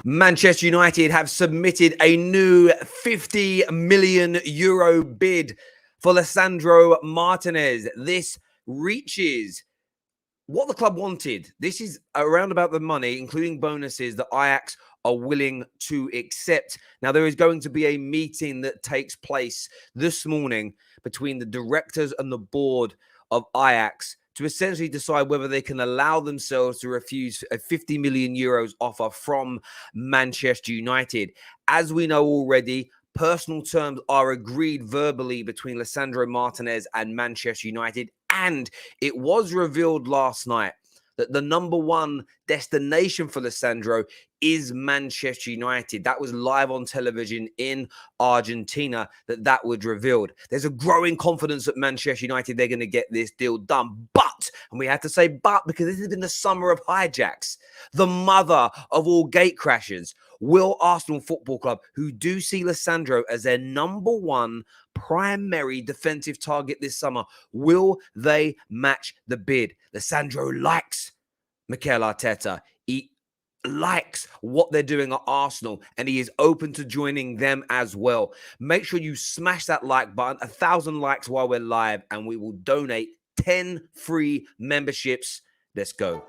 Manchester United have submitted a new €50 million bid for Lisandro Martinez. This reaches what the club wanted. This is around about the money, including bonuses, that Ajax are willing to accept. Now, there is going to be a meeting that takes place this morning between the directors and the board of Ajax to essentially decide whether they can allow themselves to refuse a €50 million offer from Manchester United. As we know already, personal terms are agreed verbally between Lisandro Martinez and Manchester United, and it was revealed last night that the number one destination for Lisandro is Manchester United. That was live on television in Argentina that was revealed. There's a growing confidence at Manchester United they're going to get this deal done. But, and we have to say but, because this has been the summer of hijacks, the mother of all gate crashers. Will Arsenal Football Club, who do see Lisandro as their number one primary defensive target this summer, will they match the bid? Lisandro likes Mikel Arteta. He likes what they're doing at Arsenal, and he is open to joining them as well. Make sure you smash that like button, 1,000 likes while we're live, and we will donate 10 free memberships. Let's go.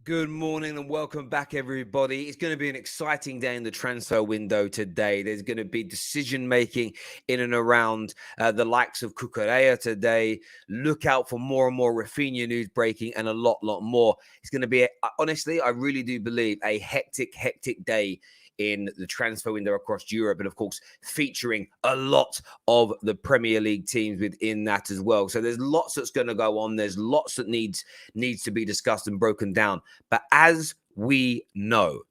Good morning and welcome back, everybody. It's going to be an exciting day in the transfer window today. There's going to be decision-making in and around the likes of Cucurella today. Look out for more and more Raphinha news breaking and a lot more. It's going to be, honestly, I really do believe, a hectic day in the transfer window across Europe, and of course featuring a lot of the Premier League teams within that as well. So there's lots that's going to go on. There's lots that needs to be discussed and broken down. But as we know,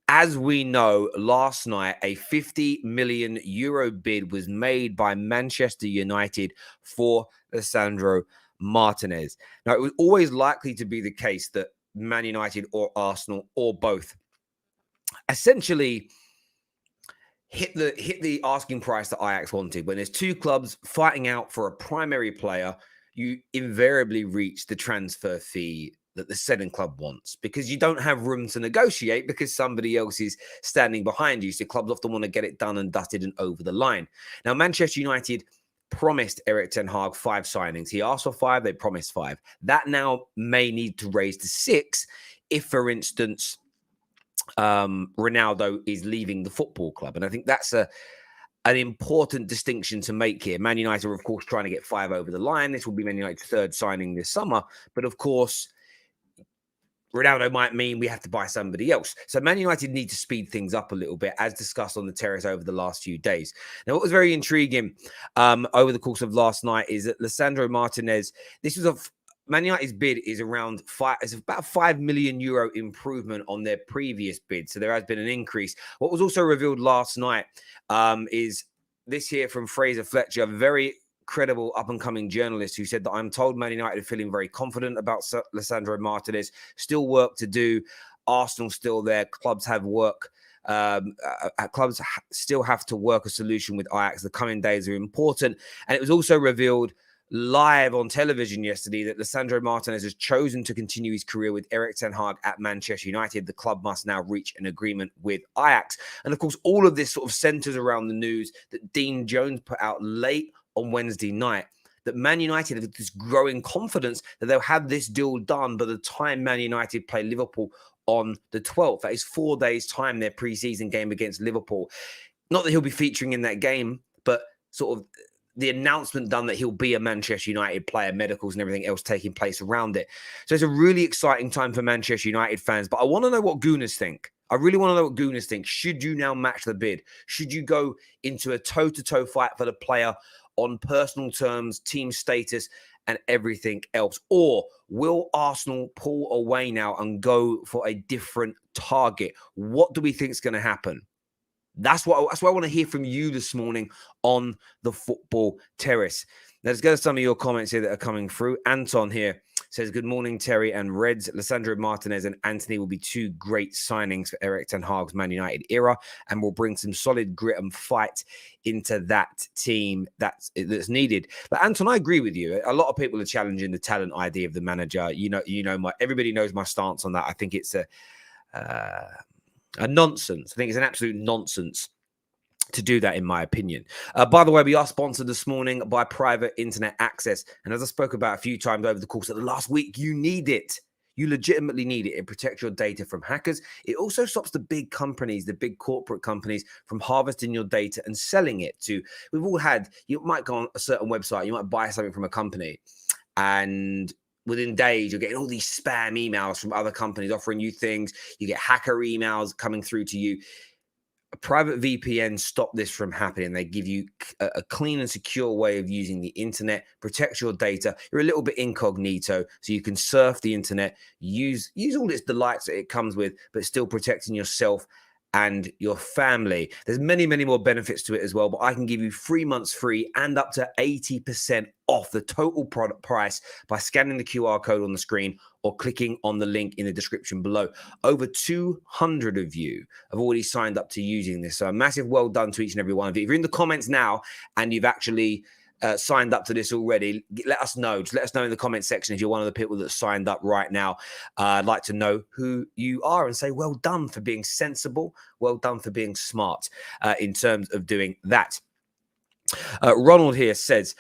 last night a €50 million bid was made by Manchester United for Lisandro Martinez. Now, it was always likely to be the case that Man United or Arsenal or both essentially hit the asking price that Ajax wanted. When there's two clubs fighting out for a primary player, you invariably reach the transfer fee that the selling club wants, because you don't have room to negotiate because somebody else is standing behind you. So clubs often want to get it done and dusted and over the line. Now, Manchester United promised Erik ten Hag 5 signings. He asked for 5, they promised 5. That now may need to raise to 6 if, for instance, Ronaldo is leaving the football club. And I think that's an important distinction to make here. Man United are, of course, trying to get 5 over the line. This will be Man United's 3rd signing this summer. But, of course, Ronaldo might mean we have to buy somebody else. So Man United need to speed things up a little bit, as discussed on the terrace over the last few days. Now, what was very intriguing over the course of last night is that Lisandro Martinez, this was Man United's bid is around it's about €5 million improvement on their previous bid. So there has been an increase. What was also revealed last night is this here from Fraser Fletcher, a very credible up-and-coming journalist, who said that I'm told Man United are feeling very confident about Lisandro Martinez. Still work to do. Arsenal still there. Clubs have work. Clubs still have to work a solution with Ajax. The coming days are important. And it was also revealed live on television yesterday that Lisandro Martinez has chosen to continue his career with Erik ten Hag at Manchester United. The club must now reach an agreement with Ajax. And of course, all of this sort of centers around the news that Dean Jones put out late on Wednesday night, that Man United have this growing confidence that they'll have this deal done by the time Man United play Liverpool on the 12th. That is 4 days' time, their pre-season game against Liverpool. Not that he'll be featuring in that game, but sort of the announcement done that he'll be a Manchester United player, medicals and everything else taking place around it. So it's a really exciting time for Manchester United fans. But I want to know what Gooners think. I really want to know what Gooners think. Should you now match the bid? Should you go into a toe-to-toe fight for the player on personal terms, team status, and everything else? Or will Arsenal pull away now and go for a different target? What do we think is going to happen? That's what I want to hear from you this morning on the Football Terrace. Let's go to some of your comments here that are coming through. Anton here says, good morning, Terry and Reds. Lisandro Martinez and Anthony will be two great signings for Erik ten Hag's Man United era and will bring some solid grit and fight into that team that's needed. But Anton, I agree with you. A lot of people are challenging the talent idea of the manager. Everybody knows my stance on that. I think it's a nonsense. I think it's an absolute nonsense to do that, in my opinion. By the way, we are sponsored this morning by Private Internet Access. And as I spoke about a few times over the course of the last week, you need it. You legitimately need it. It protects your data from hackers. It also stops the big companies, the big corporate companies, from harvesting your data and selling it to... We've all had... You might go on a certain website, you might buy something from a company, and within days, you're getting all these spam emails from other companies offering you things. You get hacker emails coming through to you. A private VPN stop this from happening. They give you a clean and secure way of using the internet, protects your data. You're a little bit incognito, so you can surf the internet, use all its delights that it comes with, but still protecting yourself and your family. There's many, many more benefits to it as well, but I can give you 3 months free and up to 80% off the total product price by scanning the QR code on the screen or clicking on the link in the description below. Over 200 of you have already signed up to using this. So a massive well done to each and every one of you. If you're in the comments now and you've actually signed up to this already, let us know. Just let us know in the comment section if you're one of the people that signed up right now. I'd like to know who you are and say well done for being sensible, well done for being smart in terms of doing that. Ronald here says,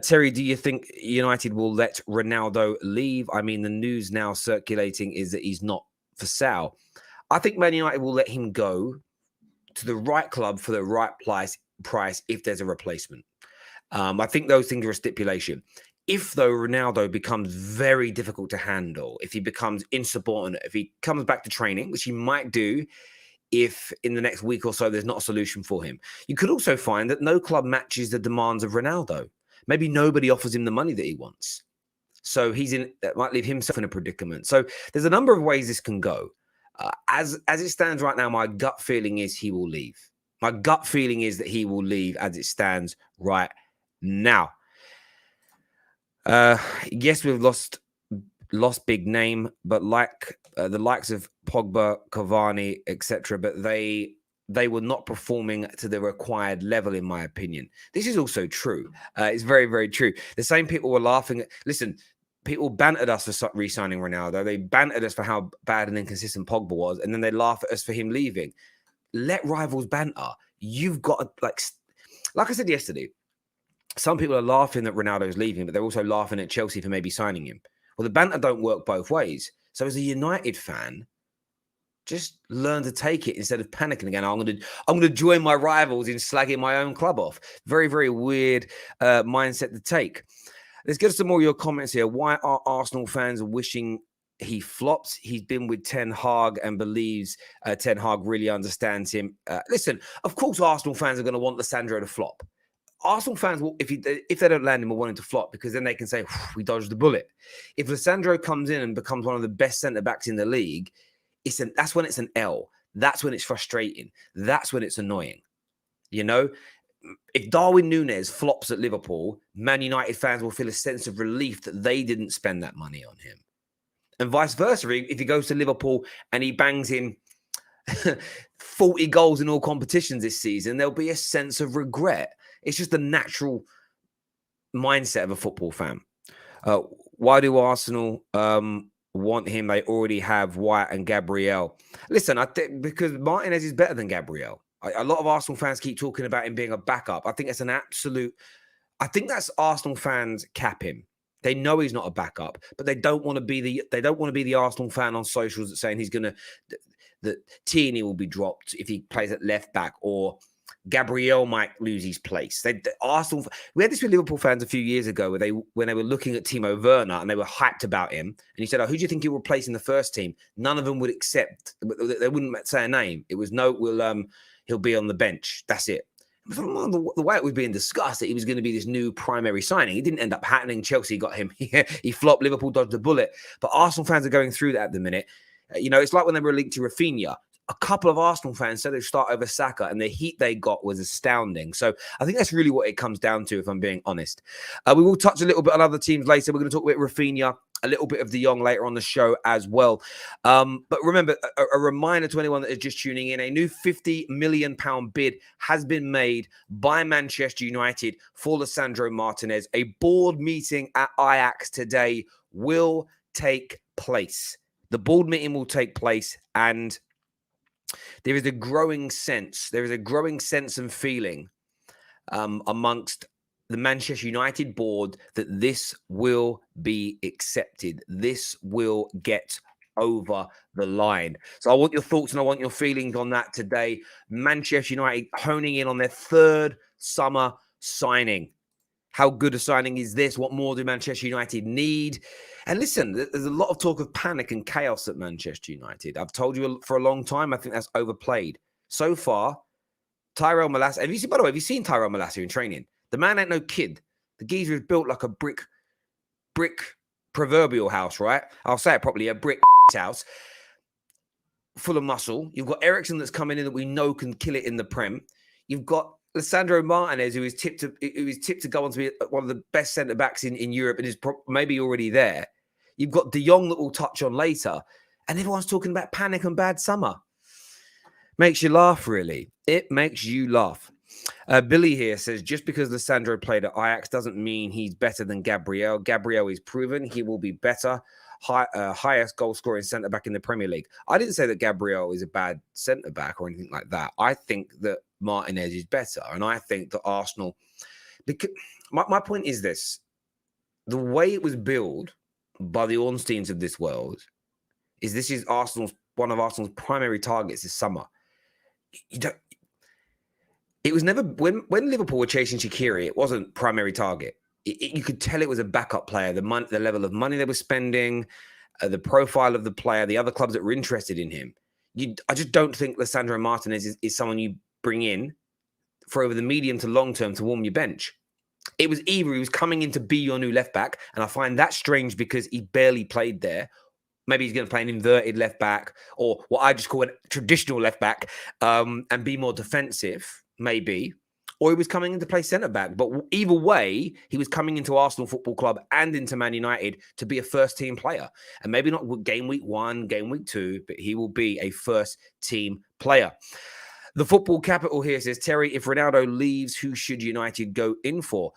Terry, do you think United will let Ronaldo leave? I mean, the news now circulating is that he's not for sale. I think Man United will let him go to the right club for the right price if there's a replacement. I think those things are a stipulation. If, though, Ronaldo becomes very difficult to handle, if he becomes insubordinate, if he comes back to training, which he might do if in the next week or so there's not a solution for him, you could also find that no club matches the demands of Ronaldo. Maybe nobody offers him the money that he wants. So that might leave himself in a predicament. So there's a number of ways this can go. As it stands right now, my gut feeling is he will leave. My gut feeling is that he will leave as it stands right now. Yes, we've lost big name, but like the likes of Pogba, Cavani, etc., but they were not performing to the required level, in my opinion. This is also true. It's very, very true. The same people were laughing at... Listen, people bantered us for re-signing Ronaldo. They bantered us for how bad and inconsistent Pogba was, and then they laugh at us for him leaving. Let rivals banter. You've got to, like I said yesterday, some people are laughing that Ronaldo's leaving, but they're also laughing at Chelsea for maybe signing him. Well, the banter don't work both ways. So as a United fan, just learn to take it instead of panicking again. I'm going to join my rivals in slagging my own club off. Very, very weird mindset to take. Let's get some more of your comments here. Why are Arsenal fans wishing he flops? He's been with Ten Hag and believes Ten Hag really understands him. Listen, of course Arsenal fans are going to want Lisandro to flop. Arsenal fans will, if they don't land him, will want him to flop, because then they can say, we dodged the bullet. If Lisandro comes in and becomes one of the best centre-backs in the league, that's when it's an L. That's when it's frustrating. That's when it's annoying. You know, if Darwin Núñez flops at Liverpool, Man United fans will feel a sense of relief that they didn't spend that money on him. And vice versa, if he goes to Liverpool and he bangs in 40 goals in all competitions this season, there'll be a sense of regret. It's just the natural mindset of a football fan. Why do Arsenal want him? They already have White and Gabriel. Listen, I think because Martinez is better than Gabriel. A lot of Arsenal fans keep talking about him being a backup. I think it's an absolute... I think that's Arsenal fans cap him. They know he's not a backup, but they don't want to be the Arsenal fan on socials that's saying he's going to... that Tierney will be dropped if he plays at left back, or Gabriel might lose his place. Arsenal. We had this with Liverpool fans a few years ago when they were looking at Timo Werner and they were hyped about him. And he said, "Oh, who do you think he'll replace in the first team?" None of them would accept. They wouldn't say a name. It was no. He'll be on the bench. That's it. the way it was being discussed that he was going to be this new primary signing. It didn't end up happening. Chelsea got him. He flopped. Liverpool dodged the bullet. But Arsenal fans are going through that at the minute. It's like when they were linked to Raphinha. A couple of Arsenal fans said they'd start over Saka, and the heat they got was astounding. So I think that's really what it comes down to, if I'm being honest. We will touch a little bit on other teams later. We're going to talk about Raphinha, a little bit of De Jong later on the show as well. But remember, a reminder to anyone that is just tuning in, a new £50 million bid has been made by Manchester United for Lisandro Martinez. A board meeting at Ajax today will take place. The board meeting will take place, and there is a growing sense and feeling amongst the Manchester United board that this will be accepted. This will get over the line. So I want your thoughts and I want your feelings on that today. Manchester United honing in on their third summer signing. How good a signing is this? What more do Manchester United need? And listen, there's a lot of talk of panic and chaos at Manchester United. I've told you for a long time, I think that's overplayed. So far, Tyrell Malacia, have you seen Tyrell Malacia in training? The man ain't no kid. The geezer is built like a brick proverbial house, right? I'll say it properly, a brick house full of muscle. You've got Eriksen that's coming in that we know can kill it in the Prem. You've got Lisandro Martinez, who is tipped to go on to be one of the best centre-backs in Europe and is maybe already there. You've got De Jong that we'll touch on later. And everyone's talking about panic and bad summer. Makes you laugh, really. It makes you laugh. Billy here says, just because Lisandro played at Ajax doesn't mean he's better than Gabriel. Gabriel is proven he will be better. Highest goal-scoring centre-back in the Premier League. I didn't say that Gabriel is a bad centre-back or anything like that. I think that Martinez is better. And I think that Arsenal... Because my point is this. The way it was billed by the Ornsteins of this world is this is one of Arsenal's primary targets this summer. It was never... When Liverpool were chasing Shaqiri, it wasn't primary target. You could tell it was a backup player. The level of money they were spending, the profile of the player, the other clubs that were interested in him. I just don't think Lisandro Martinez is someone you bring in for over the medium to long term to warm your bench. It was either he was coming in to be your new left back, and I find that strange because he barely played there. Maybe he's going to play an inverted left back, or what I just call a traditional left back, and be more defensive, maybe. Or he was coming in to play centre-back. But either way, he was coming into Arsenal Football Club and into Man United to be a first-team player. And maybe not game week 1, game week 2, but he will be a first-team player. The Football Capital here says, Terry, if Ronaldo leaves, who should United go in for?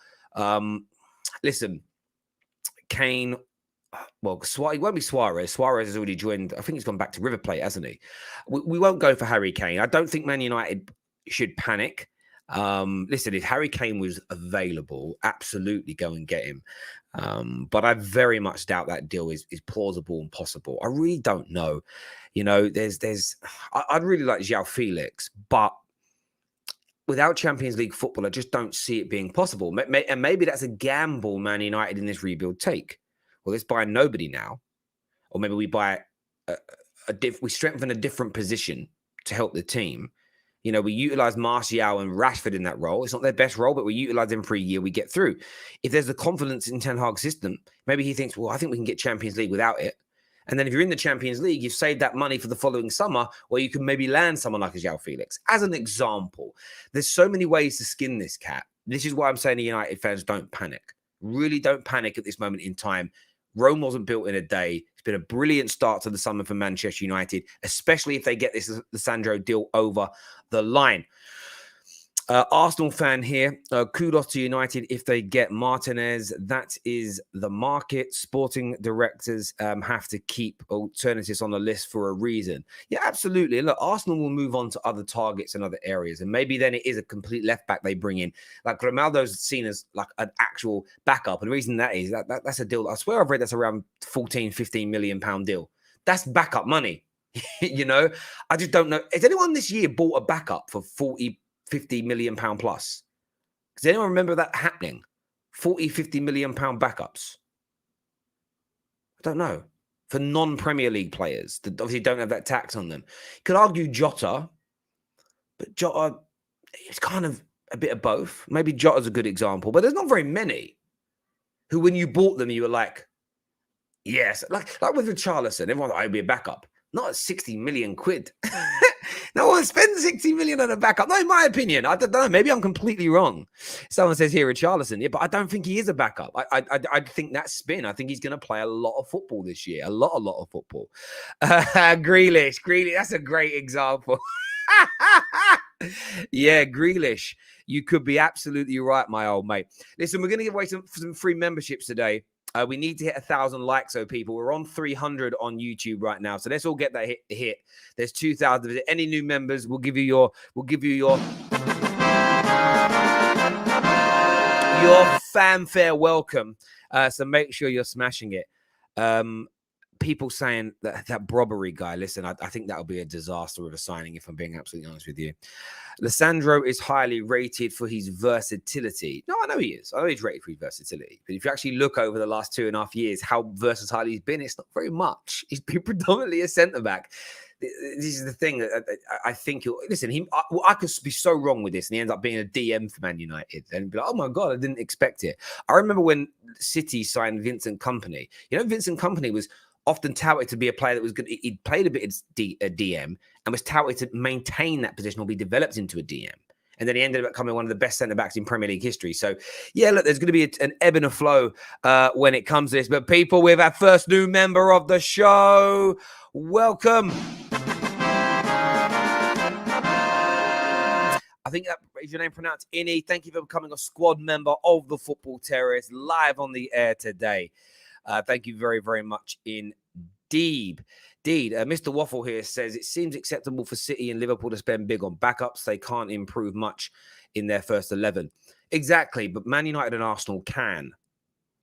Listen, Kane... Well, it won't be Suarez. Suarez has already joined. I think he's gone back to River Plate, hasn't he? We won't go for Harry Kane. I don't think Man United should panic. Listen, if Harry Kane was available, absolutely go and get him. But I very much doubt that deal is plausible and possible. I really don't know. I'd really like João Felix, but without Champions League football, I just don't see it being possible. And maybe that's a gamble Man United in this rebuild take. Well, let's buy nobody now. Or maybe we buy we strengthen a different position to help the team. We utilize Martial and Rashford in that role. It's not their best role, but we utilize them for a year. We get through. If there's the confidence in Ten Hag's system, maybe he thinks, well, I think we can get Champions League without it. And then if you're in the Champions League, you've saved that money for the following summer, where you can maybe land someone like a João Felix. As an example, there's so many ways to skin this cat. This is why I'm saying to United fans, don't panic. Really don't panic at this moment in time. Rome wasn't built in a day. It's been a brilliant start to the summer for Manchester United, especially if they get this Lisandro deal over the line. Arsenal fan here. Kudos to United if they get Martinez. That is the market. Sporting directors have to keep alternatives on the list for a reason. Yeah, absolutely. And look, Arsenal will move on to other targets and other areas. And maybe then it is a complete left back they bring in. Like Ronaldo's seen as like an actual backup. And the reason that is that's a deal. I swear I've read that's around 14, 15 million pound deal. That's backup money. I just don't know. Has anyone this year bought a backup for 40, 50 million pound plus? Does anyone remember that happening? 40, 50 million pound backups? I don't know. For non-Premier League players that obviously don't have that tax on them. You could argue Jota, but Jota is kind of a bit of both. Maybe Jota's a good example, but there's not very many who, when you bought them, you were like, yes, like with Richarlison, everyone thought I'd be a backup. Not at 60 million quid. No one spends 60 million on a backup. Not in my opinion. I don't know. Maybe I'm completely wrong. Someone says here, Richarlison. Yeah, but I don't think he is a backup. I think that's spin. I think he's going to play a lot of football this year. A lot of football. Grealish. That's a great example. Yeah, Grealish. You could be absolutely right, my old mate. Listen, we're going to give away some free memberships today. We need to hit 1,000 likes, so people. We're on 300 on YouTube right now, so let's all get that hit. There's 2,000. Any new members, we'll give you your fanfare welcome. So make sure you're smashing it. People saying that Brobbery guy, listen, I think that'll be a disaster of a signing, if I'm being absolutely honest with you. Lisandro is highly rated for his versatility. No, I know he is. I know he's rated for his versatility. But if you actually look over the last 2.5 years, how versatile he's been, it's not very much. He's been predominantly a centre-back. This is the thing that I think. Listen, I could be so wrong with this, and he ends up being a DM for Man United, and be like, "Oh my god, I didn't expect it." I remember when City signed Vincent Kompany. You know, Vincent Kompany was often touted to be a player that was good. He'd played a bit as a DM and was touted to maintain that position or be developed into a DM. And then he ended up becoming one of the best centre-backs in Premier League history. So, yeah, look, there's going to be an ebb and a flow when it comes to this. But people, we have our first new member of the show. Welcome. I think that is your name pronounced Ini. Thank you for becoming a squad member of the Football Terrorists live on the air today. Thank you very, very much indeed. Mr. Waffle here says, it seems acceptable for City and Liverpool to spend big on backups. They can't improve much in their first 11. Exactly, but Man United and Arsenal can.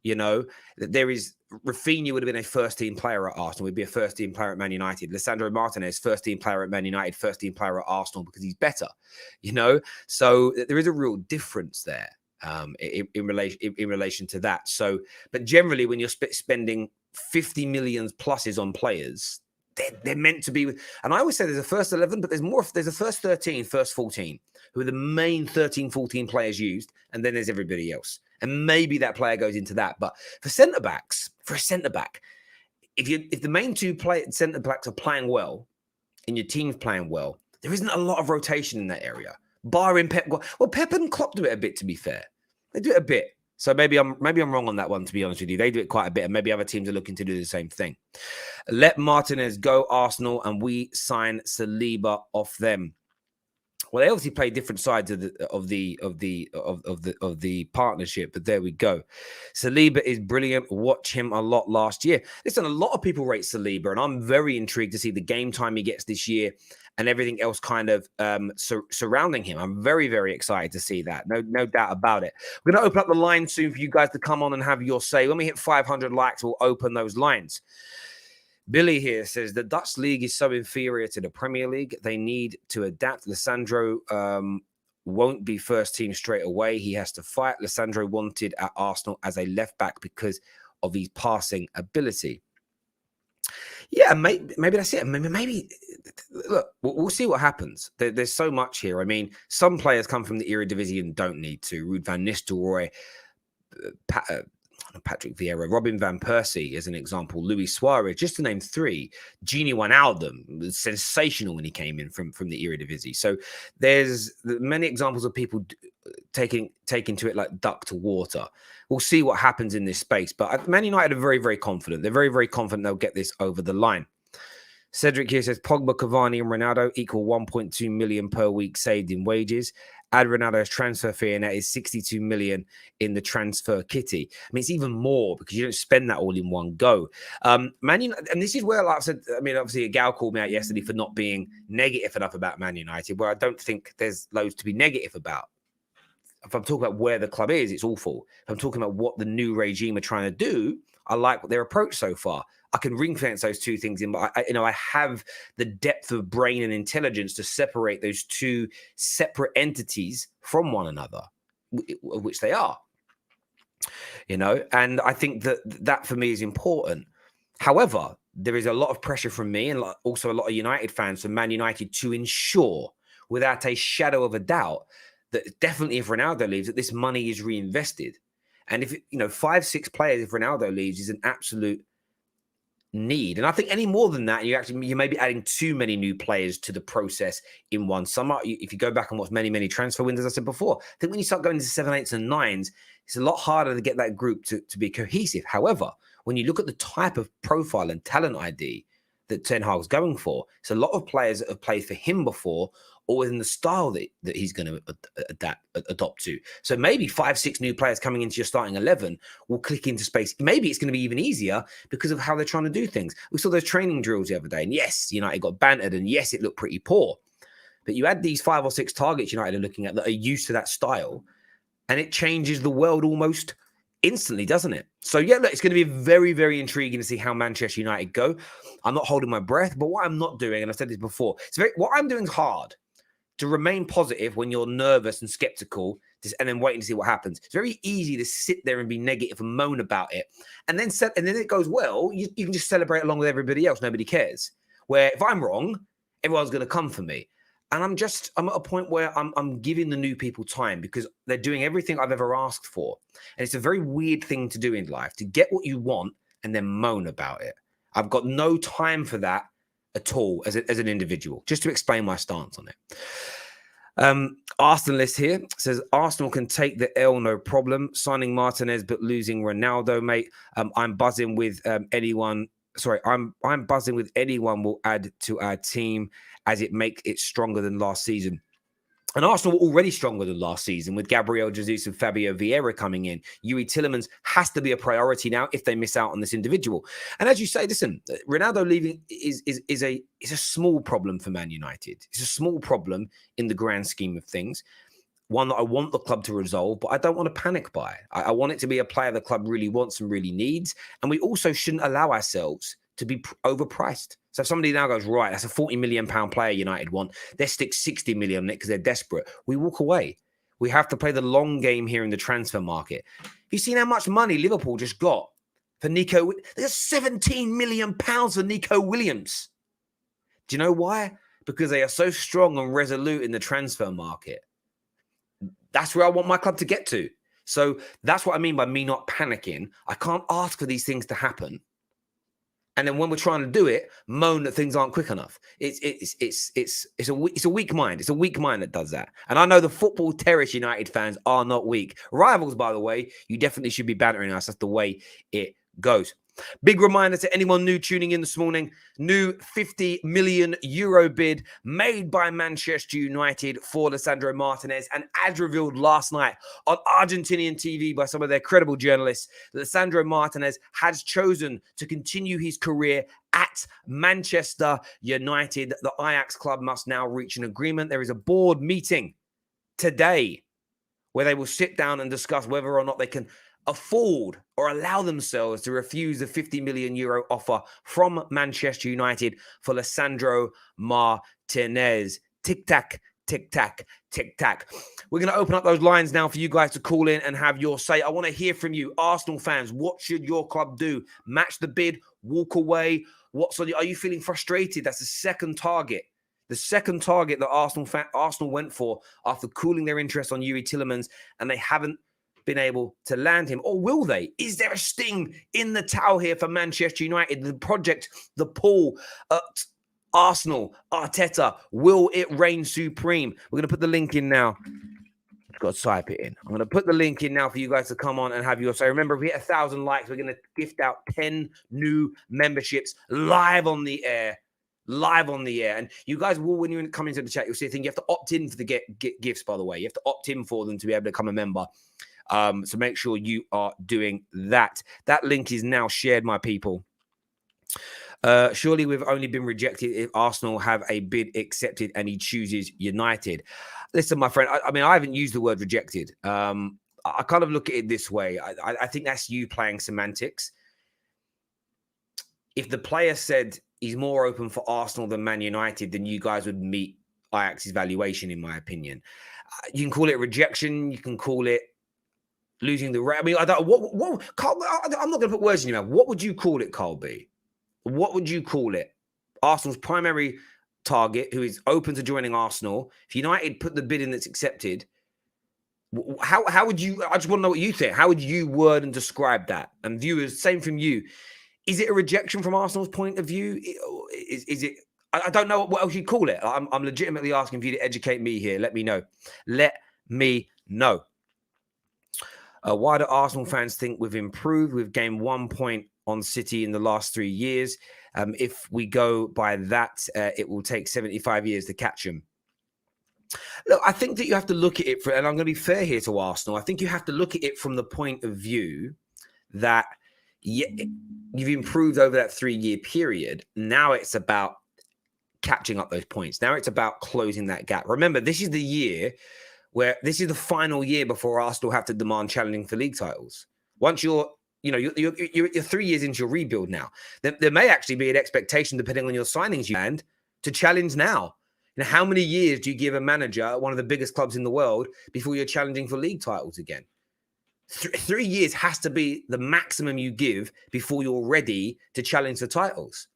You know, there is Raphinha would have been a first-team player at Arsenal. Would be a first-team player at Man United. Lisandro Martinez, first-team player at Man United, first-team player at Arsenal because he's better. You know, so there is a real difference there. In relation to that. So, but generally, when you're spending 50 million pluses on players, they're meant to be. And I always say there's a first 11, but there's more. There's a first 13, first 14, who are the main 13, 14 players used, and then there's everybody else. And maybe that player goes into that. But for centre backs, for a centre back, if the main two centre backs are playing well, and your team's playing well, there isn't a lot of rotation in that area. Barring Pep. Well, Pep and Klopp do it a bit, to be fair. They do it a bit. So maybe I'm wrong on that one, to be honest with you. They do it quite a bit, and maybe other teams are looking to do the same thing. Let Martinez go, Arsenal, and we sign Saliba off them. Well, they obviously play different sides of the partnership, but there we go. Saliba is brilliant. Watch him a lot last year. Listen, a lot of people rate Saliba, and I'm very intrigued to see the game time he gets this year and everything else kind of surrounding him. I'm very, very excited to see that. No doubt about it. We're going to open up the line soon for you guys to come on and have your say. When we hit 500 likes, we'll open those lines. Billy here says the Dutch league is so inferior to the Premier League. They need to adapt. Lisandro won't be first team straight away. He has to fight. Lisandro wanted at Arsenal as a left back because of his passing ability. Yeah, maybe that's it. Maybe look, we'll see what happens. There's so much here. I mean, some players come from the Eredivisie and don't need to. Ruud van Nistelrooy, Patrick Vieira, Robin van Persie as an example, Luis Suarez, just to name three. Gini Wijnaldum was sensational when he came in from the Eredivisie. So there's many examples of people taking to it like duck to water. We'll see what happens in this space. But Man United are very, very confident. They're very, very confident they'll get this over the line. Cedric here says Pogba, Cavani and Ronaldo equal 1.2 million per week saved in wages. Add Ronaldo's transfer fee, and that is 62 million in the transfer kitty. I mean, it's even more because you don't spend that all in one go. Man United, and this is where, like I said, I mean, obviously, a gal called me out yesterday for not being negative enough about Man United, where I don't think there's loads to be negative about. If I'm talking about where the club is, it's awful. If I'm talking about what the new regime are trying to do, I like their approach so far. I can ring fence those two things in, but I have the depth of brain and intelligence to separate those two separate entities from one another, which they are. And I think that for me is important. However, there is a lot of pressure from me and also a lot of United fans from Man United to ensure, without a shadow of a doubt, that definitely if Ronaldo leaves, that this money is reinvested. And if, 5-6 players, if Ronaldo leaves, is an absolute need. And I think any more than that, you may be adding too many new players to the process in one summer. If you go back and watch many transfer windows, as I said before, I think when you start going to 7, 8s and 9s, it's a lot harder to get that group to be cohesive. However, when you look at the type of profile and talent ID that Ten Hag's going for, it's a lot of players that have played for him before, or within the style that he's going to adopt to. So maybe 5, 6 new players coming into your starting 11 will click into space. Maybe it's going to be even easier because of how they're trying to do things. We saw those training drills the other day, and yes, United got bantered, and yes, it looked pretty poor. But you add these 5 or 6 targets United are looking at that are used to that style, and it changes the world almost instantly, doesn't it? So yeah, look, it's going to be very, very intriguing to see how Manchester United go. I'm not holding my breath, but what I'm not doing, and I've said this before, what I'm doing is hard. To remain positive when you're nervous and skeptical, and then waiting to see what happens. It's very easy to sit there and be negative and moan about it, and then it goes well. You can just celebrate along with everybody else. Nobody cares. Where if I'm wrong, everyone's going to come for me, and I'm at a point where I'm giving the new people time because they're doing everything I've ever asked for, and it's a very weird thing to do in life, to get what you want and then moan about it. I've got no time for that at all as an individual, just to explain my stance on it. Arsenal list here says Arsenal can take the L, no problem. Signing Martinez but losing Ronaldo, mate. I'm buzzing with anyone. Sorry, I'm buzzing with anyone will add to our team as it makes it stronger than last season. And Arsenal were already stronger than last season with Gabriel Jesus and Fabio Vieira coming in. Youri Tielemans has to be a priority now if they miss out on this individual. And as you say, listen, Ronaldo leaving is a small problem for Man United. It's a small problem in the grand scheme of things. One that I want the club to resolve, but I don't want to panic by. I want it to be a player the club really wants and really needs. And we also shouldn't allow ourselves to be overpriced. So if somebody now goes, right, that's a £40 million player United want, they stick 60 million on it because they're desperate, we walk away. We have to play the long game here in the transfer market. Have you seen how much money Liverpool just got for Nico? There's £17 million for Nico Williams. Do you know why? Because they are so strong and resolute in the transfer market. That's where I want my club to get to. So that's what I mean by me not panicking. I can't ask for these things to happen. And then when we're trying to do it, moan that things aren't quick enough. It's a weak mind. It's a weak mind that does that. And I know the football terrorist United fans are not weak. Rivals, by the way, you definitely should be bantering us. That's the way it goes. Big reminder to anyone new tuning in this morning, new €50 million bid made by Manchester United for Lisandro Martinez. And as revealed last night on Argentinian TV by some of their credible journalists, Lisandro Martinez has chosen to continue his career at Manchester United. The Ajax club must now reach an agreement. There is a board meeting today where they will sit down and discuss whether or not they can afford or allow themselves to refuse the €50 million offer from Manchester United for Lisandro Martinez. Tic-tac, tic-tac, tic-tac. We're going to open up those lines now for you guys to call in and have your say. I want to hear from you, Arsenal fans. What should your club do? Match the bid, walk away. Are you feeling frustrated? That's the second target. The second target that Arsenal went for after cooling their interest on Youri Tielemans, and they haven't been able to land him. Or will they? Is there a sting in the towel here for Manchester United? The project, the pull at Arsenal, Arteta, will it reign supreme? We're going to put the link in now. I've got to type it in. I'm going to put the link in now for you guys to come on and have your say. Remember, if we hit 1,000 likes, we're going to gift out 10 new memberships live on the air. And you guys will, when you come into the chat, you'll see a thing. You have to opt in for the gifts, by the way. You have to opt in for them to be able to become a member. So make sure you are doing that. That link is now shared, my people. Surely we've only been rejected if Arsenal have a bid accepted and he chooses United. Listen, my friend, I haven't used the word rejected. I kind of look at it this way. I think that's you playing semantics. If the player said he's more open for Arsenal than Man United, then you guys would meet Ajax's valuation, in my opinion. You can call it rejection. You can call it losing the race. I don't. Carl, I'm not going to put words in your mouth. What would you call it, Carl B? What would you call it? Arsenal's primary target, who is open to joining Arsenal. If United put the bid in that's accepted, How would you? I just want to know what you think. How would you word and describe that? And viewers, same from you. Is it a rejection from Arsenal's point of view? Is it? I don't know what else you'd call it. I'm legitimately asking for you to educate me here. Let me know. Let me know. Why do Arsenal fans think we've improved? We've gained 1 point on City in the last 3 years. If we go by that, it will take 75 years to catch them. Look, I think that you have to look at it and I'm going to be fair here to Arsenal. I think you have to look at it from the point of view that you've improved over that 3-year period. Now it's about catching up those points. Now it's about closing that gap. Remember, this is the year where this is the final year before Arsenal have to demand challenging for league titles. Once you're 3 years into your rebuild now, there may actually be an expectation, depending on your signings you land, to challenge now. Now, how many years do you give a manager at one of the biggest clubs in the world before you're challenging for league titles again? 3 years has to be the maximum you give before you're ready to challenge the titles.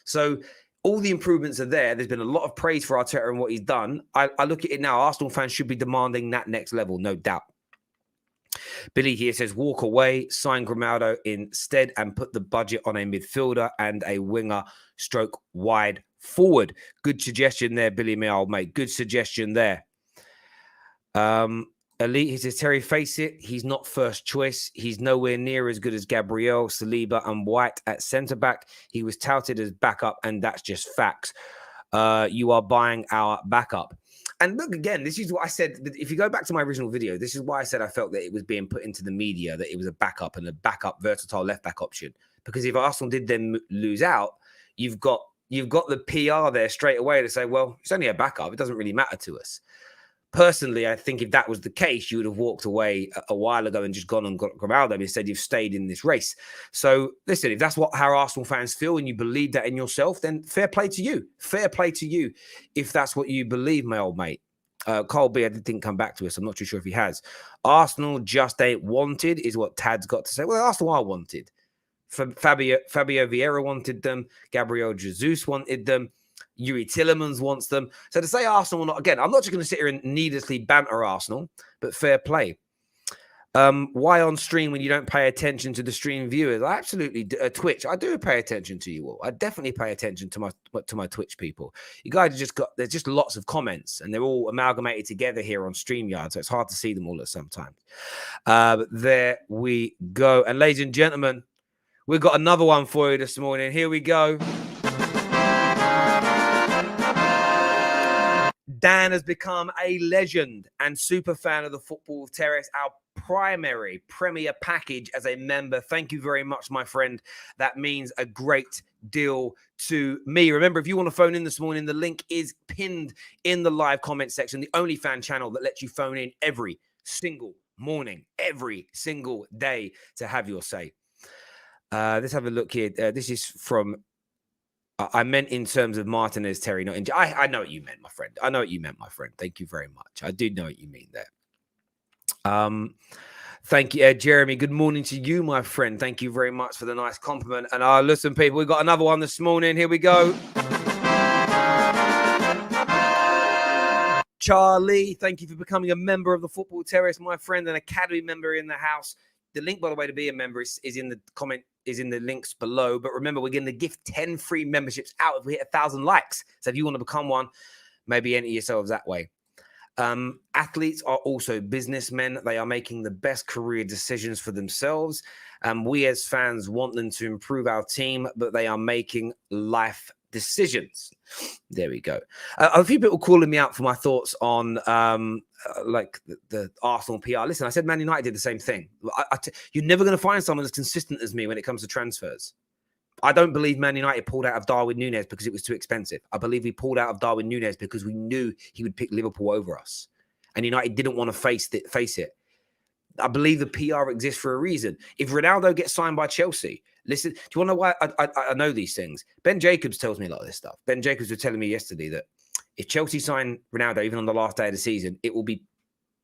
So all the improvements are there. There's been a lot of praise for Arteta and what he's done. I look at it now. Arsenal fans should be demanding that next level, no doubt. Billy here says, walk away, sign Ronaldo instead and put the budget on a midfielder and a winger stroke wide forward. Good suggestion there, Billy, my old mate. Good suggestion there. Elite, he says, Terry, face it, he's not first choice. He's nowhere near as good as Gabriel, Saliba and White at centre-back. He was touted as backup, and that's just facts. You are buying our backup. And look, again, this is what I said. If you go back to my original video, this is why I said I felt that it was being put into the media, that it was a backup and a backup versatile left-back option. Because if Arsenal did then lose out, you've got the PR there straight away to say, well, it's only a backup. It doesn't really matter to us. Personally, I think if that was the case, you would have walked away a while ago and just gone and got Ronaldo. Instead, you've stayed in this race. So, listen, if that's how Arsenal fans feel and you believe that in yourself, then fair play to you. Fair play to you if that's what you believe, my old mate. Carl B, I didn't come back to us. I'm not too sure if he has. Arsenal just ain't wanted is what Tad's got to say. Well, Arsenal are wanted. Fabio Vieira wanted them. Gabriel Jesus wanted them. Youri Tielemans wants them. So to say Arsenal, not again, I'm not just going to sit here and needlessly banter Arsenal, but fair play. Why on stream when you don't pay attention to the stream viewers? I absolutely Twitch. I do pay attention to you all. I definitely pay attention to my Twitch people. You guys there's just lots of comments and they're all amalgamated together here on StreamYard, so it's hard to see them all at some time. There we go. And ladies and gentlemen, we've got another one for you this morning. Here we go. Dan has become a legend and super fan of the Football Terrace, our primary premier package as a member. Thank you very much, my friend. That means a great deal to me. Remember, if you want to phone in this morning, the link is pinned in the live comment section, the only fan channel that lets you phone in every single morning, every single day to have your say. Let's have a look here. This is from... I meant in terms of Martinez, Terry, not in... I know what you meant, my friend. I know what you meant, my friend. Thank you very much. I do know what you mean there. Thank you, Jeremy. Good morning to you, my friend. Thank you very much for the nice compliment. And listen, people, we've got another one this morning. Here we go. Charlie, thank you for becoming a member of the Football Terrace, my friend, an Academy member in the house. The link, by the way, to be a member is in the comment, is in the links below. But remember, we're going to gift 10 free memberships out if we hit 1,000 likes. So if you want to become one, maybe enter yourselves that way. Athletes are also businessmen. They are making the best career decisions for themselves. We as fans want them to improve our team, but they are making life decisions. There we go. A few people calling me out for my thoughts on like the Arsenal PR. Listen, I said Man United did the same thing. You're never going to find someone as consistent as me when it comes to transfers. I don't believe Man United pulled out of Darwin Núñez because it was too expensive. I believe we pulled out of Darwin Núñez because we knew he would pick Liverpool over us. And United didn't want to face it. I believe the PR exists for a reason. If Ronaldo gets signed by Chelsea, listen, do you want to know why I know these things? Ben Jacobs tells me a lot of this stuff. Ben Jacobs was telling me yesterday that if Chelsea sign Ronaldo, even on the last day of the season, it will be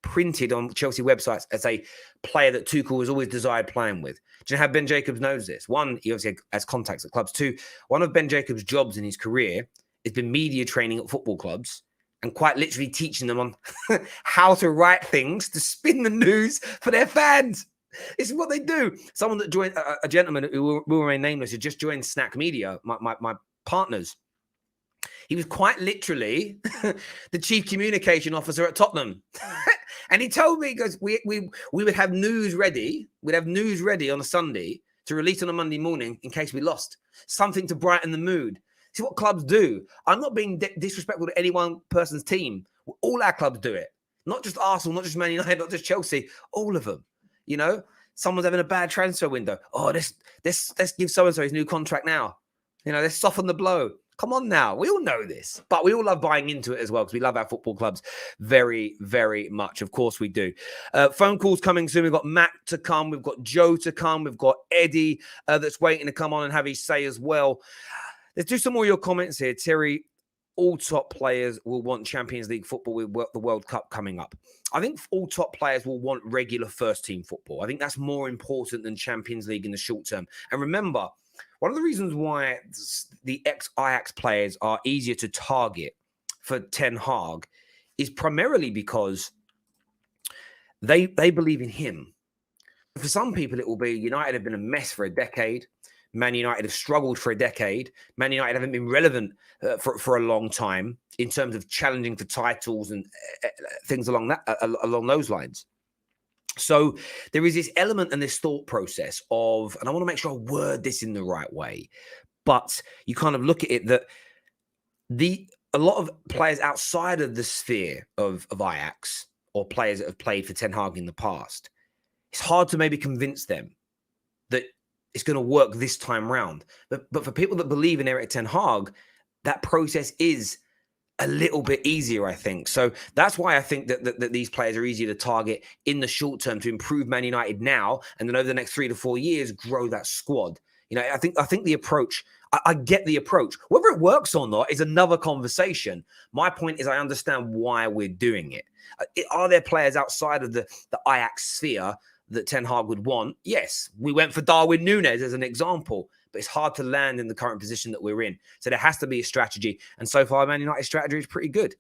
printed on Chelsea websites as a player that Tuchel has always desired playing with. Do you know how Ben Jacobs knows this? One, he obviously has contacts at clubs. Two, one of Ben Jacobs' jobs in his career has been media training at football clubs and quite literally teaching them on how to write things to spin the news for their fans. This is what they do. Someone that joined, a gentleman who will remain nameless, who just joined Snack Media, my partners. He was quite literally the chief communication officer at Tottenham. And he told me, because we would have news ready. We'd have news ready on a Sunday to release on a Monday morning in case we lost. Something to brighten the mood. See what clubs do. I'm not being disrespectful to any one person's team. All our clubs do it. Not just Arsenal, not just Man United, not just Chelsea. All of them. You know, someone's having a bad transfer window. Oh, let's give so-and-so his new contract now. You know, let's soften the blow. Come on now. We all know this, but we all love buying into it as well because we love our football clubs very, very much. Of course we do. Phone calls coming soon. We've got Matt to come. We've got Joe to come. We've got Eddie that's waiting to come on and have his say as well. Let's do some more of your comments here. Terry, all top players will want Champions League football with the World Cup coming up. I think all top players will want regular first-team football. I think that's more important than Champions League in the short term. And remember, one of the reasons why the ex-Ajax players are easier to target for Ten Hag is primarily because they believe in him. For some people, it will be United have been a mess for a decade. Man United have struggled for a decade. Man United haven't been relevant for a long time in terms of challenging for titles and things along those lines. So there is this element and this thought process of, and I want to make sure I word this in the right way, but you kind of look at it that a lot of players outside of the sphere of Ajax or players that have played for Ten Hag in the past, it's hard to maybe convince them that it's going to work this time round. But for people that believe in Erik Ten Hag, that process is a little bit easier, I think. So that's why I think that these players are easier to target in the short term to improve Man United now, and then over the next 3 to 4 years, grow that squad. You know, I think the approach, I get the approach. Whether it works or not is another conversation. My point is I understand why we're doing it. Are there players outside of the Ajax sphere that Ten Hag would want? Yes. We went for Darwin Núñez as an example, but it's hard to land in the current position that we're in. So there has to be a strategy. And so far, Man United's strategy is pretty good.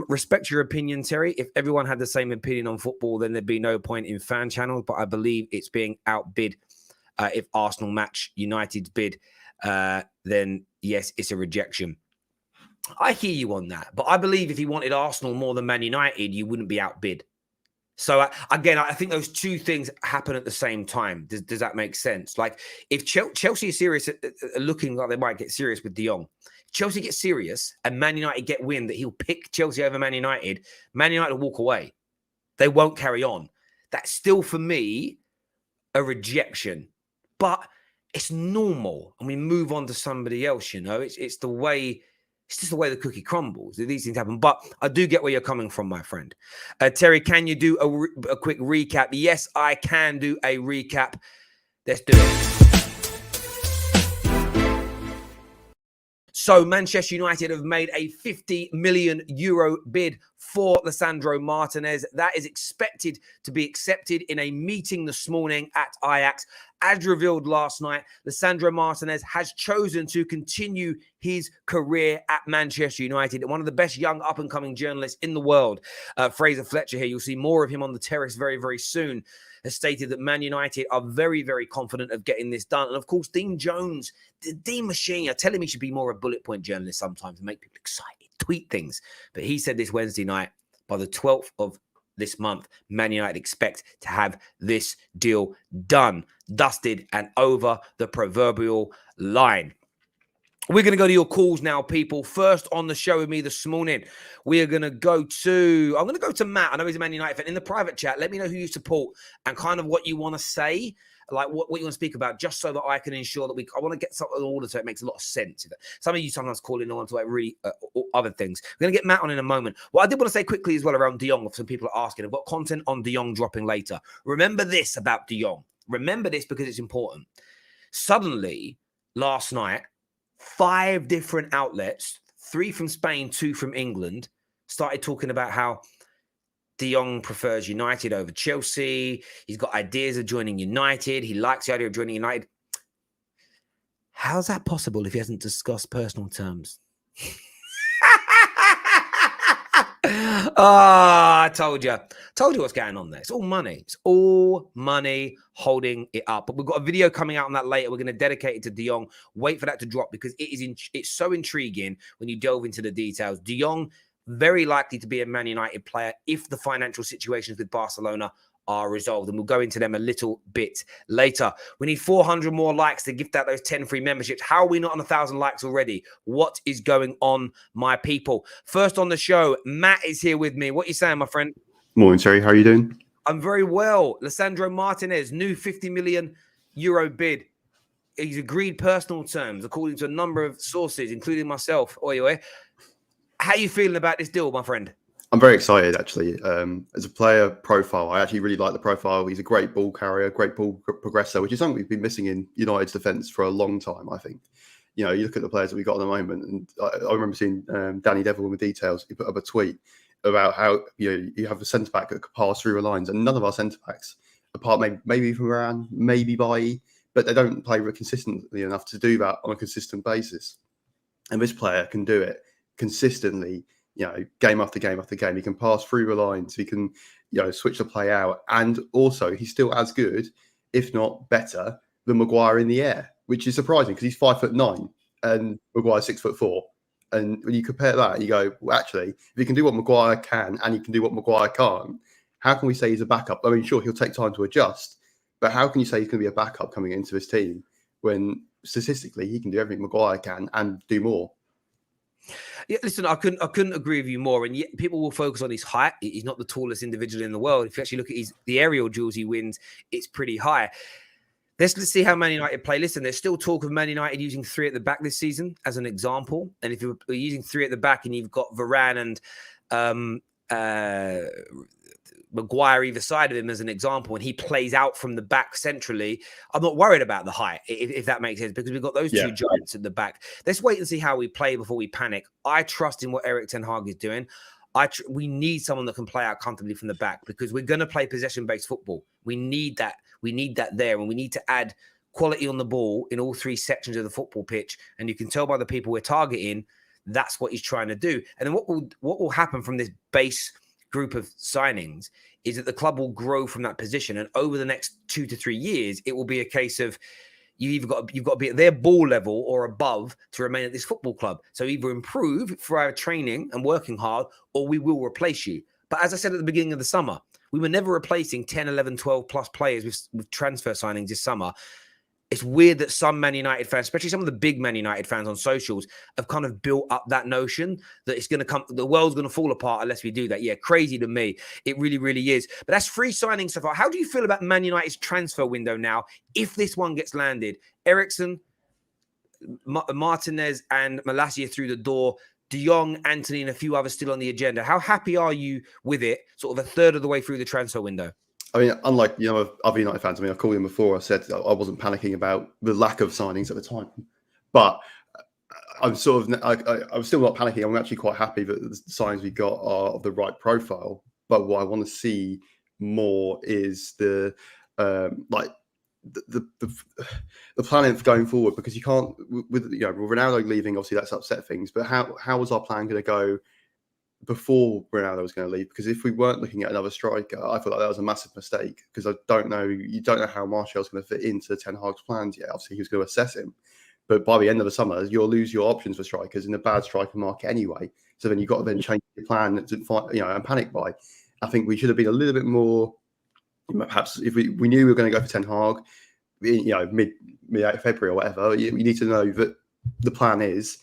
Respect your opinion, Terry. If everyone had the same opinion on football, then there'd be no point in fan channels. But I believe it's being outbid. If Arsenal match United's bid, then yes, it's a rejection. I hear you on that. But I believe if you wanted Arsenal more than Man United, you wouldn't be outbid. So again, I think those two things happen at the same time. Does that make sense? Like if Chelsea is serious, looking like they might get serious with De Jong, Chelsea gets serious and Man United get wind that he'll pick Chelsea over Man United will walk away. They won't carry on. That's still, for me, a rejection. But it's normal. And we move on to somebody else, you know. It's just the way the cookie crumbles. These things happen. But I do get where you're coming from, my friend. Terry, can you do a quick recap? Yes, I can do a recap. Let's do it. So Manchester United have made a €50 million bid for Lisandro Martinez. That is expected to be accepted in a meeting this morning at Ajax. As revealed last night, Lisandro Martinez has chosen to continue his career at Manchester United. One of the best young up-and-coming journalists in the world, Fraser Fletcher here. You'll see more of him on the terrace very, very soon. Has stated that Man United are very, very confident of getting this done. And of course, Dean Jones, the Dean Machine, telling him he should be more a bullet point journalist sometimes and make people excited, tweet things. But he said this Wednesday night, by the 12th of this month, Man United expect to have this deal done, dusted, and over the proverbial line. We're going to go to your calls now, people. First on the show with me this morning, we are going to go to, I'm going to go to Matt. I know he's a Man United fan. In the private chat, let me know who you support and kind of what you want to say, like what you want to speak about, just so that I can ensure that I want to get something in order so it makes a lot of sense. Some of you sometimes call in on to like really other things. We're going to get Matt on in a moment. What I did want to say quickly as well around De Jong, if some people are asking, I've got content on De Jong dropping later. Remember this about De Jong. Remember this because it's important. Suddenly, last night, 5 different outlets, 3 from Spain, 2 from England, started talking about how De Jong prefers United over Chelsea. He's got ideas of joining United. He likes the idea of joining United. How's that possible if he hasn't discussed personal terms? I told you what's going on there. It's all money. It's all money holding it up. But we've got a video coming out on that later. We're going to dedicate it to De Jong. Wait for that to drop because it's so intriguing when you delve into the details. De Jong, very likely to be a Man United player if the financial situations with Barcelona are resolved. And we'll go into them a little bit later. We need 400 more likes to gift out those 10 free memberships. How are we not on 1,000 likes already? What is going on, my people? First on the show, Matt is here with me. What are you saying, my friend? Morning, Terry. How are you doing? I'm very well. Lisandro Martinez, new 50 million euro bid. He's agreed personal terms, according to a number of sources, including myself. Oi. How are you feeling about this deal, my friend? I'm very excited, actually. As a player profile, I actually really like the profile. He's a great ball carrier, great ball progressor, which is something we've been missing in United's defence for a long time, I think. You know, you look at the players that we've got at the moment, and I remember seeing Danny Devil in the details. He put up a tweet about how you have a centre-back that could pass through the lines, and none of our centre-backs, apart maybe from Varane, maybe Bailly, but they don't play consistently enough to do that on a consistent basis. And this player can do it consistently. Game after game after game. He can pass through the lines. He can, switch the play out. And also, he's still as good, if not better, than Maguire in the air, which is surprising because he's 5'9" and Maguire's 6'4". And when you compare that, you go, well, actually, if he can do what Maguire can and he can do what Maguire can't, how can we say he's a backup? I mean, sure, he'll take time to adjust, but how can you say he's going to be a backup coming into this team when statistically he can do everything Maguire can and do more? Yeah, listen, I couldn't agree with you more. And yet people will focus on his height. He's not the tallest individual in the world. If you actually look at the aerial duels he wins, it's pretty high. Let's see how Man United play. Listen, there's still talk of Man United using 3 at the back this season as an example. And if you're using 3 at the back and you've got Varane and Maguire either side of him as an example, and he plays out from the back centrally, I'm not worried about the height, if that makes sense, because we've got those two giants at the back. Let's wait and see how we play before we panic. I trust in what Erik Ten Hag is doing. We need someone that can play out comfortably from the back because we're going to play possession-based football. We need that. We need that there, and we need to add quality on the ball in all 3 sections of the football pitch. And you can tell by the people we're targeting, that's what he's trying to do. And then what will happen from this base group of signings is that the club will grow from that position, and over the next 2 to 3 years, it will be a case of you've got to be at their ball level or above to remain at this football club. So either improve through our training and working hard, or we will replace you. But as I said at the beginning of the summer, we were never replacing 10, 11, 12 plus players with transfer signings this summer. It's weird that some Man United fans, especially some of the big Man United fans on socials, have kind of built up that notion that it's going to come, the world's going to fall apart unless we do that. Yeah, crazy to me. It really, really is. But that's 3 signings so far. How do you feel about Man United's transfer window now, if this one gets landed? Eriksen, Martinez, and Malacia through the door. De Jong, Anthony, and a few others still on the agenda. How happy are you with it, sort of a third of the way through the transfer window? I mean, unlike other United fans, I mean, I've called him before. I said I wasn't panicking about the lack of signings at the time, but I'm sort of I'm still not panicking. I'm actually quite happy that the signings we got are of the right profile. But what I want to see more is the planning for going forward, because you can't with Ronaldo leaving. Obviously, that's upset things. But how was our plan going to go before Ronaldo was going to leave? Because if we weren't looking at another striker, I feel like that was a massive mistake, because you don't know how Martial's going to fit into Ten Hag's plans yet. Obviously, he was going to assess him, but by the end of the summer, you'll lose your options for strikers in a bad striker market anyway. So then you've got to then change your plan and panic buy. I think we should have been a little bit more, perhaps if we knew we were going to go for Ten Hag, mid February or whatever. You need to know that the plan is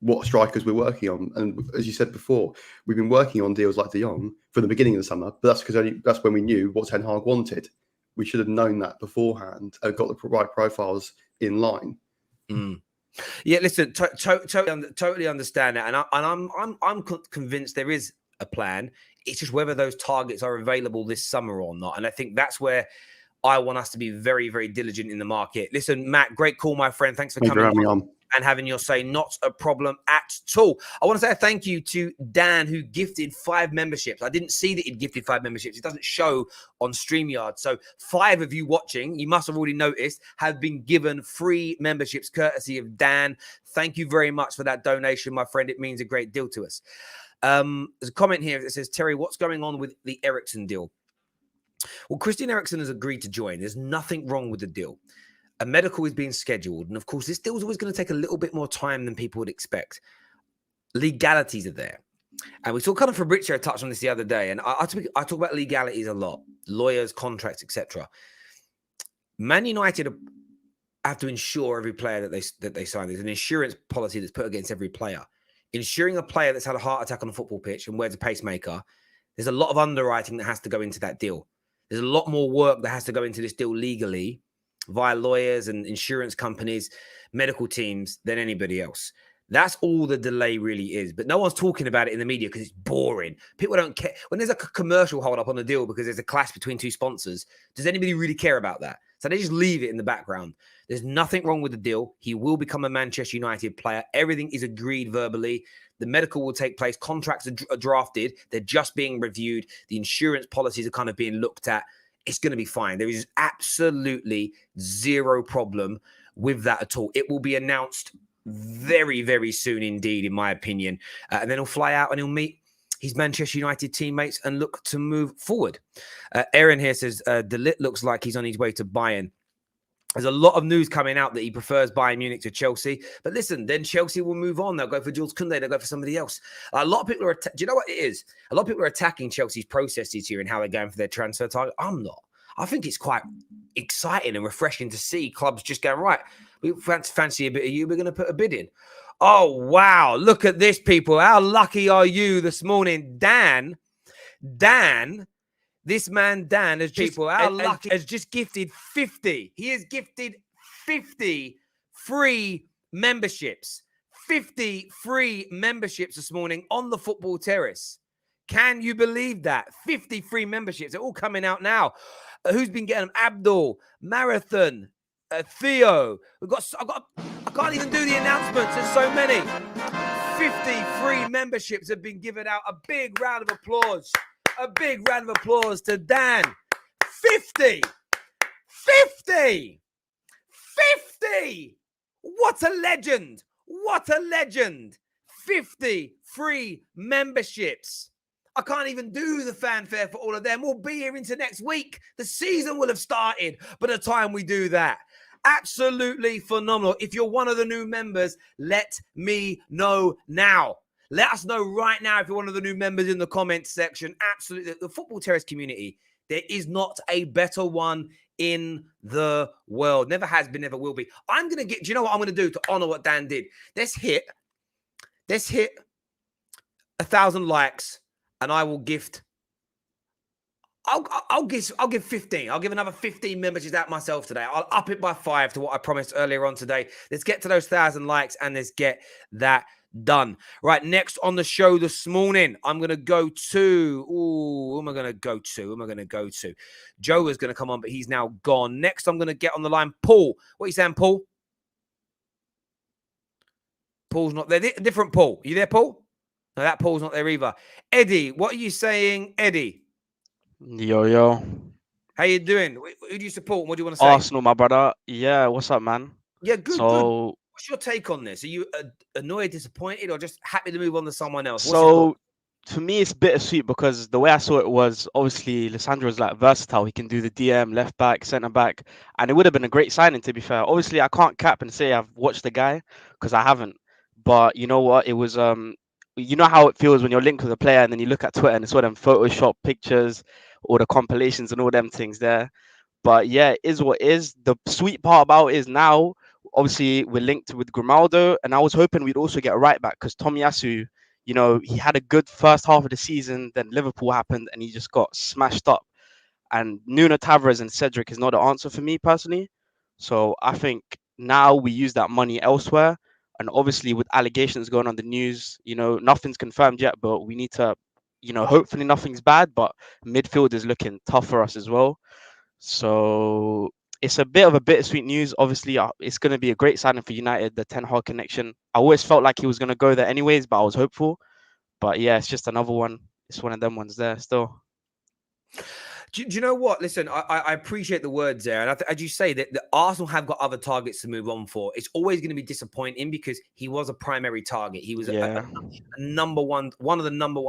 what strikers we're working on. And as you said before, we've been working on deals like De Jong from the beginning of the summer, but that's because that's when we knew what Ten Hag wanted. We should have known that beforehand and got the right profiles in line. Yeah, listen, totally understand that, and I'm convinced there is a plan. It's just whether those targets are available this summer or not, and I think that's where I want us to be very, very diligent in the market. Listen, Matt, great call, my friend. Thanks for coming on and having your say. Not a problem at all. I want to say a thank you to Dan, who gifted 5 memberships. I didn't see that he'd gifted 5 memberships. It doesn't show on StreamYard. So 5 of you watching, you must have already noticed, have been given free memberships courtesy of Dan. Thank you very much for that donation, my friend. It means a great deal to us. There's a comment here that says, Terry, what's going on with the Eriksen deal? Well, Christian Eriksen has agreed to join. There's nothing wrong with the deal. A medical is being scheduled. And of course, this deal is always going to take a little bit more time than people would expect. Legalities are there. And we saw kind of Fabrizio touch on this the other day. And I talk about legalities a lot. Lawyers, contracts, etc. Man United have to insure every player that they sign. There's an insurance policy that's put against every player. Insuring a player that's had a heart attack on a football pitch and wears a pacemaker, there's a lot of underwriting that has to go into that deal. There's a lot more work that has to go into this deal legally via lawyers and insurance companies, medical teams than anybody else. That's all the delay really is. But no one's talking about it in the media because it's boring. People don't care. When there's a commercial hold up on the deal because there's a clash between two sponsors, does anybody really care about that? So they just leave it in the background. There's nothing wrong with the deal. He will become a Manchester United player. Everything is agreed verbally. The medical will take place. Contracts are drafted. They're just being reviewed. The insurance policies are kind of being looked at. It's going to be fine. There is absolutely zero problem with that at all. It will be announced very, very soon indeed, in my opinion. And then he'll fly out and he'll meet his Manchester United teammates and look to move forward. Aaron here says, De Ligt looks like he's on his way to Bayern. There's a lot of news coming out that he prefers Bayern Munich to Chelsea. But listen, then Chelsea will move on. They'll go for Jules Koundé. They'll go for somebody else. A lot of people are... Do you know what it is? A lot of people are attacking Chelsea's processes here and how they're going for their transfer target. I'm not. I think it's quite exciting and refreshing to see clubs just going, right, we fancy a bit of you. We're going to put a bid in. Oh, wow. Look at this, people. How lucky are you this morning? Dan, this man, Dan, has just gifted 50. He has gifted 50 free memberships. 50 free memberships this morning on the Football Terrace. Can you believe that? 50 free memberships. They're all coming out now. Who's been getting them? Abdul, Marathon, Theo. I can't even do the announcements. There's so many. 50 free memberships have been given out. A big round of applause. A big round of applause to Dan. 50. 50. 50. What a legend. What a legend. 50 free memberships. I can't even do the fanfare for all of them. We'll be here into next week. The season will have started by the time we do that. Absolutely phenomenal. If you're one of the new members, let me know now. Let us know right now if you're one of the new members in the comments section. Absolutely. The Football Terrace community, there is not a better one in the world. Never has been, never will be. I'm going to get, do you know what I'm going to do to honor what Dan did? Let's hit 1,000 likes and I will gift, I'll give 15. I'll give another 15 memberships out myself today. I'll up it by 5 to what I promised earlier on today. Let's get to those 1,000 likes and let's get that done. Right, next on the show this morning, I'm going to go to... who am I going to go to? Joe is going to come on, but he's now gone. Next, I'm going to get on the line Paul. What are you saying, Paul? Paul's not there. Different Paul. Are you there, Paul? No, that Paul's not there either. Eddie, what are you saying, Eddie? Yo. How you doing? Who do you support? What do you want to say? Arsenal, my brother. Yeah, what's up, man? Yeah, good. What's your take on this? Are you annoyed, disappointed, or just happy to move on to someone else? So, for me, it's bittersweet because the way I saw it was obviously Lisandro is like versatile. He can do the DM, left back, centre back, and it would have been a great signing, to be fair. Obviously, I can't cap and say I've watched the guy because I haven't. But you know what? It was you know how it feels when you're linked with a player and then you look at Twitter and it's all them Photoshop pictures, all the compilations and all them things there. But yeah, it is what it is. The sweet part about it is now, obviously, we're linked with Grimaldo, and I was hoping we'd also get a right back because Tomiyasu, you know, he had a good first half of the season, then Liverpool happened and he just got smashed up. And Nuno Tavares and Cedric is not the answer for me personally. So I think now we use that money elsewhere. And obviously with allegations going on the news, you know, nothing's confirmed yet, but we need to, you know, hopefully nothing's bad, but midfield is looking tough for us as well. So it's a bit of a bittersweet news. Obviously, it's going to be a great signing for United, the Ten Hag connection. I always felt like he was going to go there anyways, but I was hopeful. But yeah, it's just another one. It's one of them ones there still. Do you know what? Listen, I appreciate the words there. And as you say, that Arsenal have got other targets to move on for. It's always going to be disappointing because he was a primary target. He was a number one, the number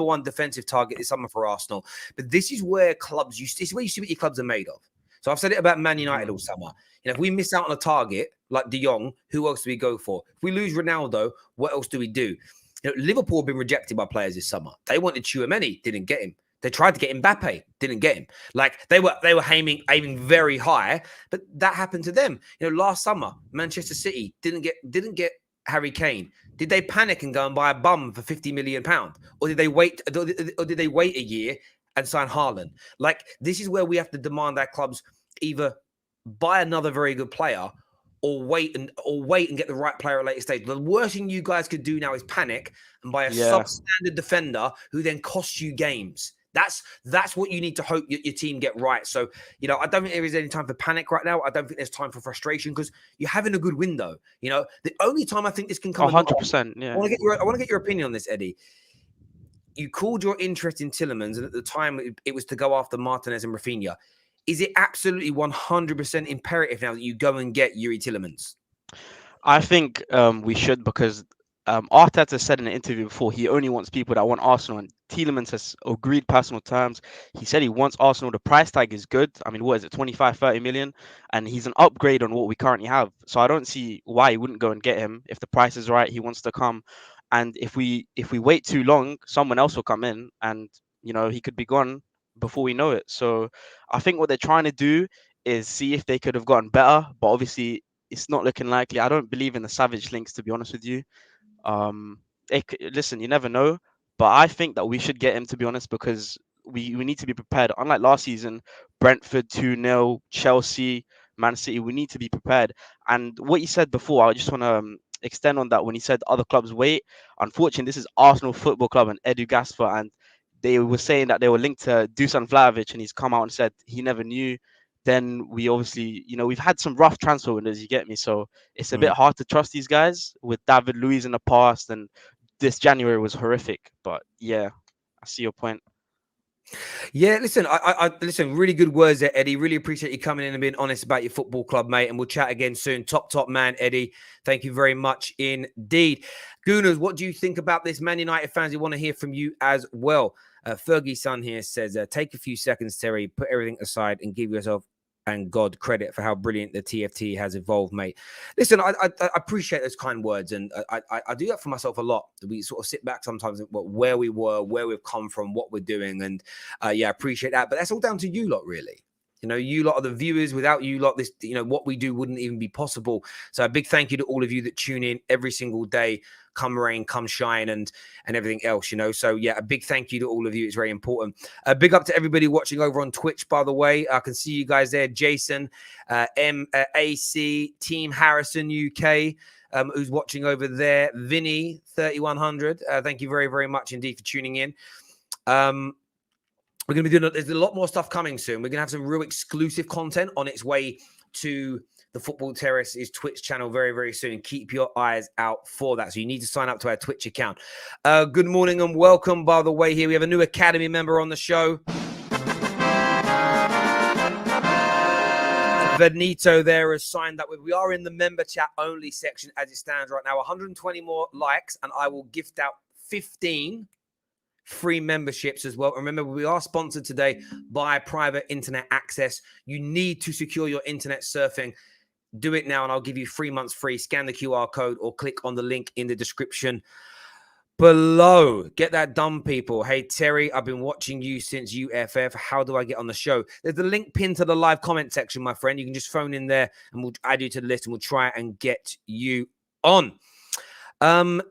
one defensive target this summer for Arsenal. But this is where this is where you see what your clubs are made of. So I've said it about Man United all summer. If we miss out on a target like De Jong, who else do we go for? If we lose Ronaldo, what else do we do? Liverpool have been rejected by players this summer. They wanted Tchouaméni, didn't get him. They tried to get Mbappe, didn't get him. Like they were aiming very high, but that happened to them. Last summer, Manchester City didn't get Harry Kane. Did they panic and go and buy a bum for £50 million, or did they wait? Or did they wait a year and sign Haaland? Like this is where we have to demand our clubs either buy another very good player or wait and get the right player at a later stage. The worst thing you guys could do now is panic and buy a substandard defender who then costs you games. That's what you need to hope your team get right. So, I don't think there is any time for panic right now. I don't think there's time for frustration because you're having a good window. The only time I think this can come 100%. Yeah. I want to get your opinion on this, Eddie. You called your interest in Tielemans, and at the time it was to go after Martinez and Raphinha. Is it absolutely 100% imperative now that you go and get Youri Tielemans? I think we should because Arteta said in an interview before he only wants people that want Arsenal, and Tielemans has agreed personal terms. He said he wants Arsenal. The price tag is good. I mean, what is it, 25-30 million? And he's an upgrade on what we currently have. So I don't see why he wouldn't go and get him. If the price is right, he wants to come. And if we wait too long, someone else will come in and, he could be gone before we know it. So I think what they're trying to do is see if they could have gotten better. But obviously, it's not looking likely. I don't believe in the Savage links, to be honest with you. Listen, you never know, but I think that we should get him, to be honest, because we need to be prepared. Unlike last season, Brentford 2-0, Chelsea, Man City, we need to be prepared. And what you said before, I just want to extend on that when he said other clubs wait. Unfortunately, this is Arsenal Football Club and Edu Gasper, and they were saying that they were linked to Dusan Vlahovic, and he's come out and said he never knew. Then we obviously, we've had some rough transfer windows, you get me? So it's a bit hard to trust these guys with David Luiz in the past, and this January was horrific. But yeah, I see your point. Yeah, listen, I listen, really good words there, Eddie. Really appreciate you coming in and being honest about your football club, mate. And we'll chat again soon. Top man, Eddie. Thank you very much indeed. Gooners, what do you think about this? Man United fans, we want to hear from you as well. Fergie's son here says, take a few seconds, Terry, put everything aside and give yourself and God credit for how brilliant the TFT has evolved, mate. Listen, I appreciate those kind words, and I do that for myself a lot. We sort of sit back sometimes and where we were, where we've come from, what we're doing, and I appreciate that. But that's all down to you lot, really. You lot are the viewers. Without you lot, this, what we do wouldn't even be possible. So a big thank you to all of you that tune in every single day, come rain, come shine, and everything else, So yeah, a big thank you to all of you. It's very important. Big up to everybody watching over on Twitch, by the way. I can see you guys there. Jason, MAC, Team Harrison UK, who's watching over there. Vinny, 3100. Thank you very, very much indeed for tuning in. We're going to be doing, there's a lot more stuff coming soon. We're going to have some real exclusive content on its way to the Football Terrace's Twitch channel very, very soon. Keep your eyes out for that. So you need to sign up to our Twitch account. Good morning and welcome, by the way, here. We have a new Academy member on the show. Benito there has signed up with. We are in the member chat only section as it stands right now. 120 more likes and I will gift out 15 free memberships as well. Remember, we are sponsored today by Private Internet Access. You need to secure your internet surfing. Do it now and I'll give you 3 months free. Scan the QR code or click on the link in the description below. Get that done, people. Hey, Terry, I've been watching you since UFF. How do I get on the show? There's the link pinned to the live comment section, my friend. You can just phone in there and we'll add you to the list and we'll try and get you on.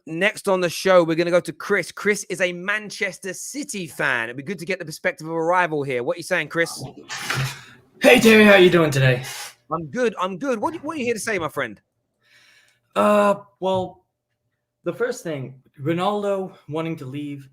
Next on the show, we're going to go to Chris. Chris is a Manchester City fan. It'd be good to get the perspective of a rival here. What are you saying, Chris? Hey, Terry, how are you doing today? I'm good. What are you here to say, my friend? Well, the first thing, Ronaldo wanting to leave,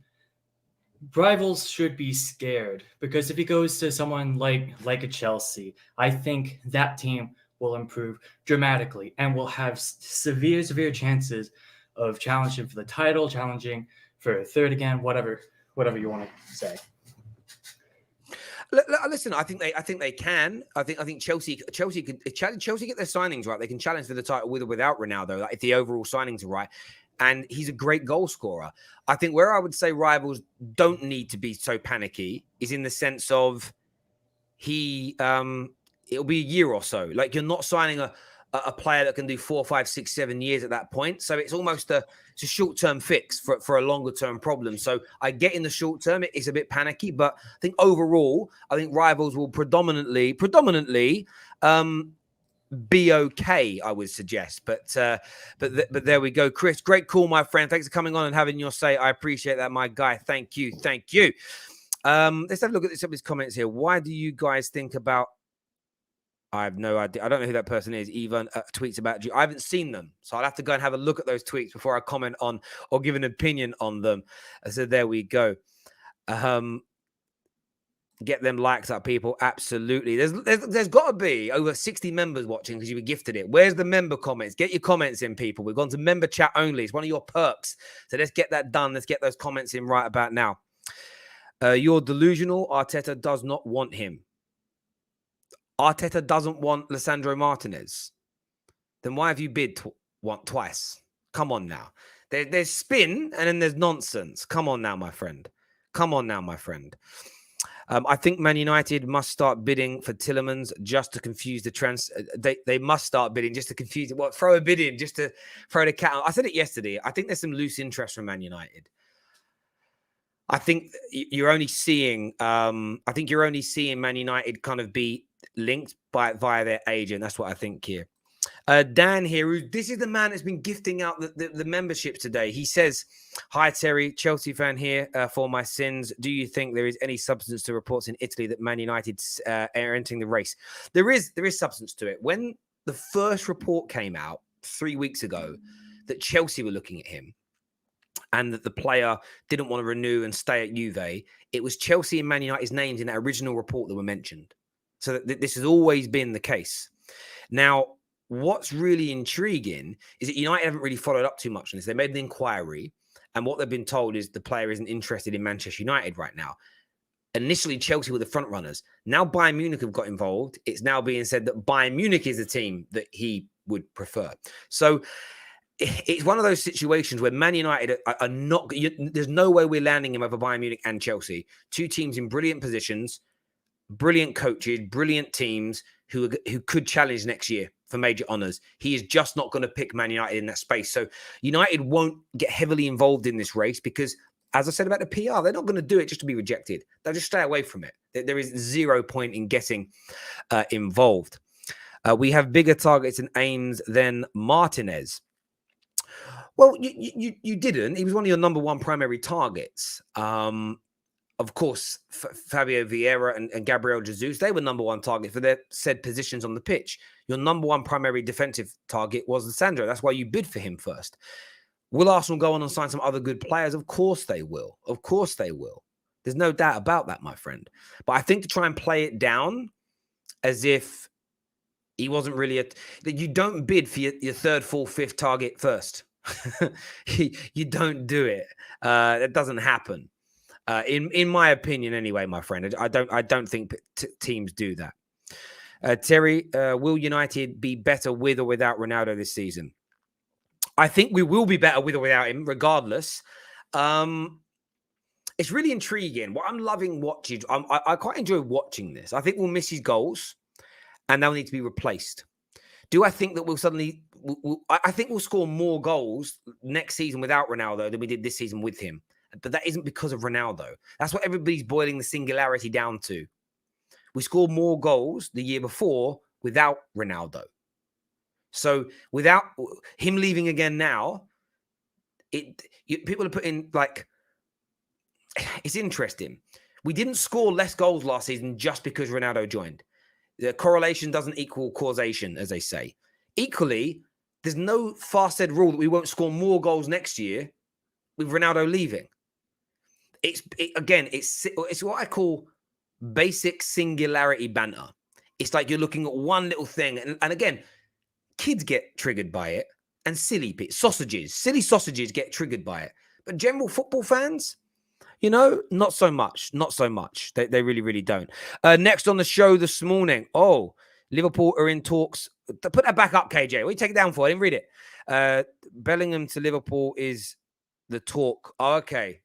rivals should be scared because if he goes to someone like a Chelsea, I think that team will improve dramatically and will have severe chances of challenging for the title, challenging for a third again, whatever you want to say. Listen, I think they can. I think Chelsea could Chelsea get their signings right. They can challenge for the title with or without Ronaldo, like if the overall signings are right. And he's a great goal scorer. I think where I would say rivals don't need to be so panicky is in the sense of it'll be a year or so. Like you're not signing a player that can do 4, 5, 6, 7 years at that point. So it's almost a short-term fix for a longer-term problem. So I get in the short term, it's a bit panicky, but I think overall, rivals will predominantly be okay, I would suggest. But there we go. Chris, great call, my friend. Thanks for coming on and having your say. I appreciate that, my guy. Thank you. Let's have a look at some of his comments here. Why do you guys think about... I have no idea. I don't know who that person is. Even tweets about you. I haven't seen them. So I'll have to go and have a look at those tweets before I comment on or give an opinion on them. So there we go. Get them likes up, people. Absolutely. There's got to be over 60 members watching because you were gifted it. Where's the member comments? Get your comments in, people. We've gone to member chat only. It's one of your perks. So let's get that done. Let's get those comments in right about now. You're delusional. Arteta does not want him. Arteta doesn't want Lisandro Martinez. Then why have you bid twice? Come on now. There's spin and then there's nonsense. Come on now, my friend. I think Man United must start bidding for Tielemans just to confuse the They must start bidding just to confuse it. What? Throw a bid in just to throw the cat out. I said it yesterday. I think there's some loose interest from Man United. I think you're only seeing. Man United kind of be linked via their agent. That's what I think here. Dan here, this is the man that's been gifting out the membership today. He says, "Hi Terry, Chelsea fan here for my sins. Do you think there is any substance to reports in Italy that Man United are entering the race?" There is substance to it. When the first report came out 3 weeks ago that Chelsea were looking at him and that the player didn't want to renew and stay at Juve, it was Chelsea and Man United's names in that original report that were mentioned. So this has always been the case. Now, what's really intriguing is that United haven't really followed up too much on this. They made an inquiry, and what they've been told is the player isn't interested in Manchester United right now. Initially, Chelsea were the front runners. Now Bayern Munich have got involved. It's now being said that Bayern Munich is the team that he would prefer. So it's one of those situations where Man United are not... There's no way we're landing him over Bayern Munich and Chelsea. Two teams in brilliant positions, brilliant coaches, brilliant teams who could challenge next year for major honours. He is just not going to pick Man United in that space. So United won't get heavily involved in this race because, as I said about the PR, they're not going to do it just to be rejected. They'll just stay away from it. There is 0 point in getting involved. We have bigger targets and aims than Martinez. Well, you didn't. He was one of your number one primary targets. Of course, Fabio Vieira and Gabriel Jesus, they were number one target for their said positions on the pitch. Your number one primary defensive target was Lisandro. That's why you bid for him first. Will Arsenal go on and sign some other good players? Of course they will. Of course they will. There's no doubt about that, my friend. But I think to try and play it down as if he wasn't really that you don't bid for your third, fourth, fifth target first. You don't do it. That doesn't happen. In my opinion, anyway, my friend, I don't think teams do that. Terry, will United be better with or without Ronaldo this season? I think we will be better with or without him, regardless. It's really intriguing. What I'm loving watching, I quite enjoy watching this. I think we'll miss his goals, and they'll need to be replaced. Do I think that we'll suddenly? I think we'll score more goals next season without Ronaldo than we did this season with him. But that isn't because of Ronaldo. That's what everybody's boiling the singularity down to. We scored more goals the year before without Ronaldo. So without him leaving again now, people are putting it's interesting. We didn't score less goals last season just because Ronaldo joined. The correlation doesn't equal causation, as they say. Equally, there's no fast-said rule that we won't score more goals next year with Ronaldo leaving. It's what I call basic singularity banter. It's like you're looking at one little thing. And again, kids get triggered by it. And silly sausages get triggered by it. But general football fans, You know, not so much. Not so much. They really, really don't. Next on the show this morning. Oh, Liverpool are in talks. Put that back up, KJ. What you take it down for? I didn't read it. Bellingham to Liverpool is the talk. Oh, okay.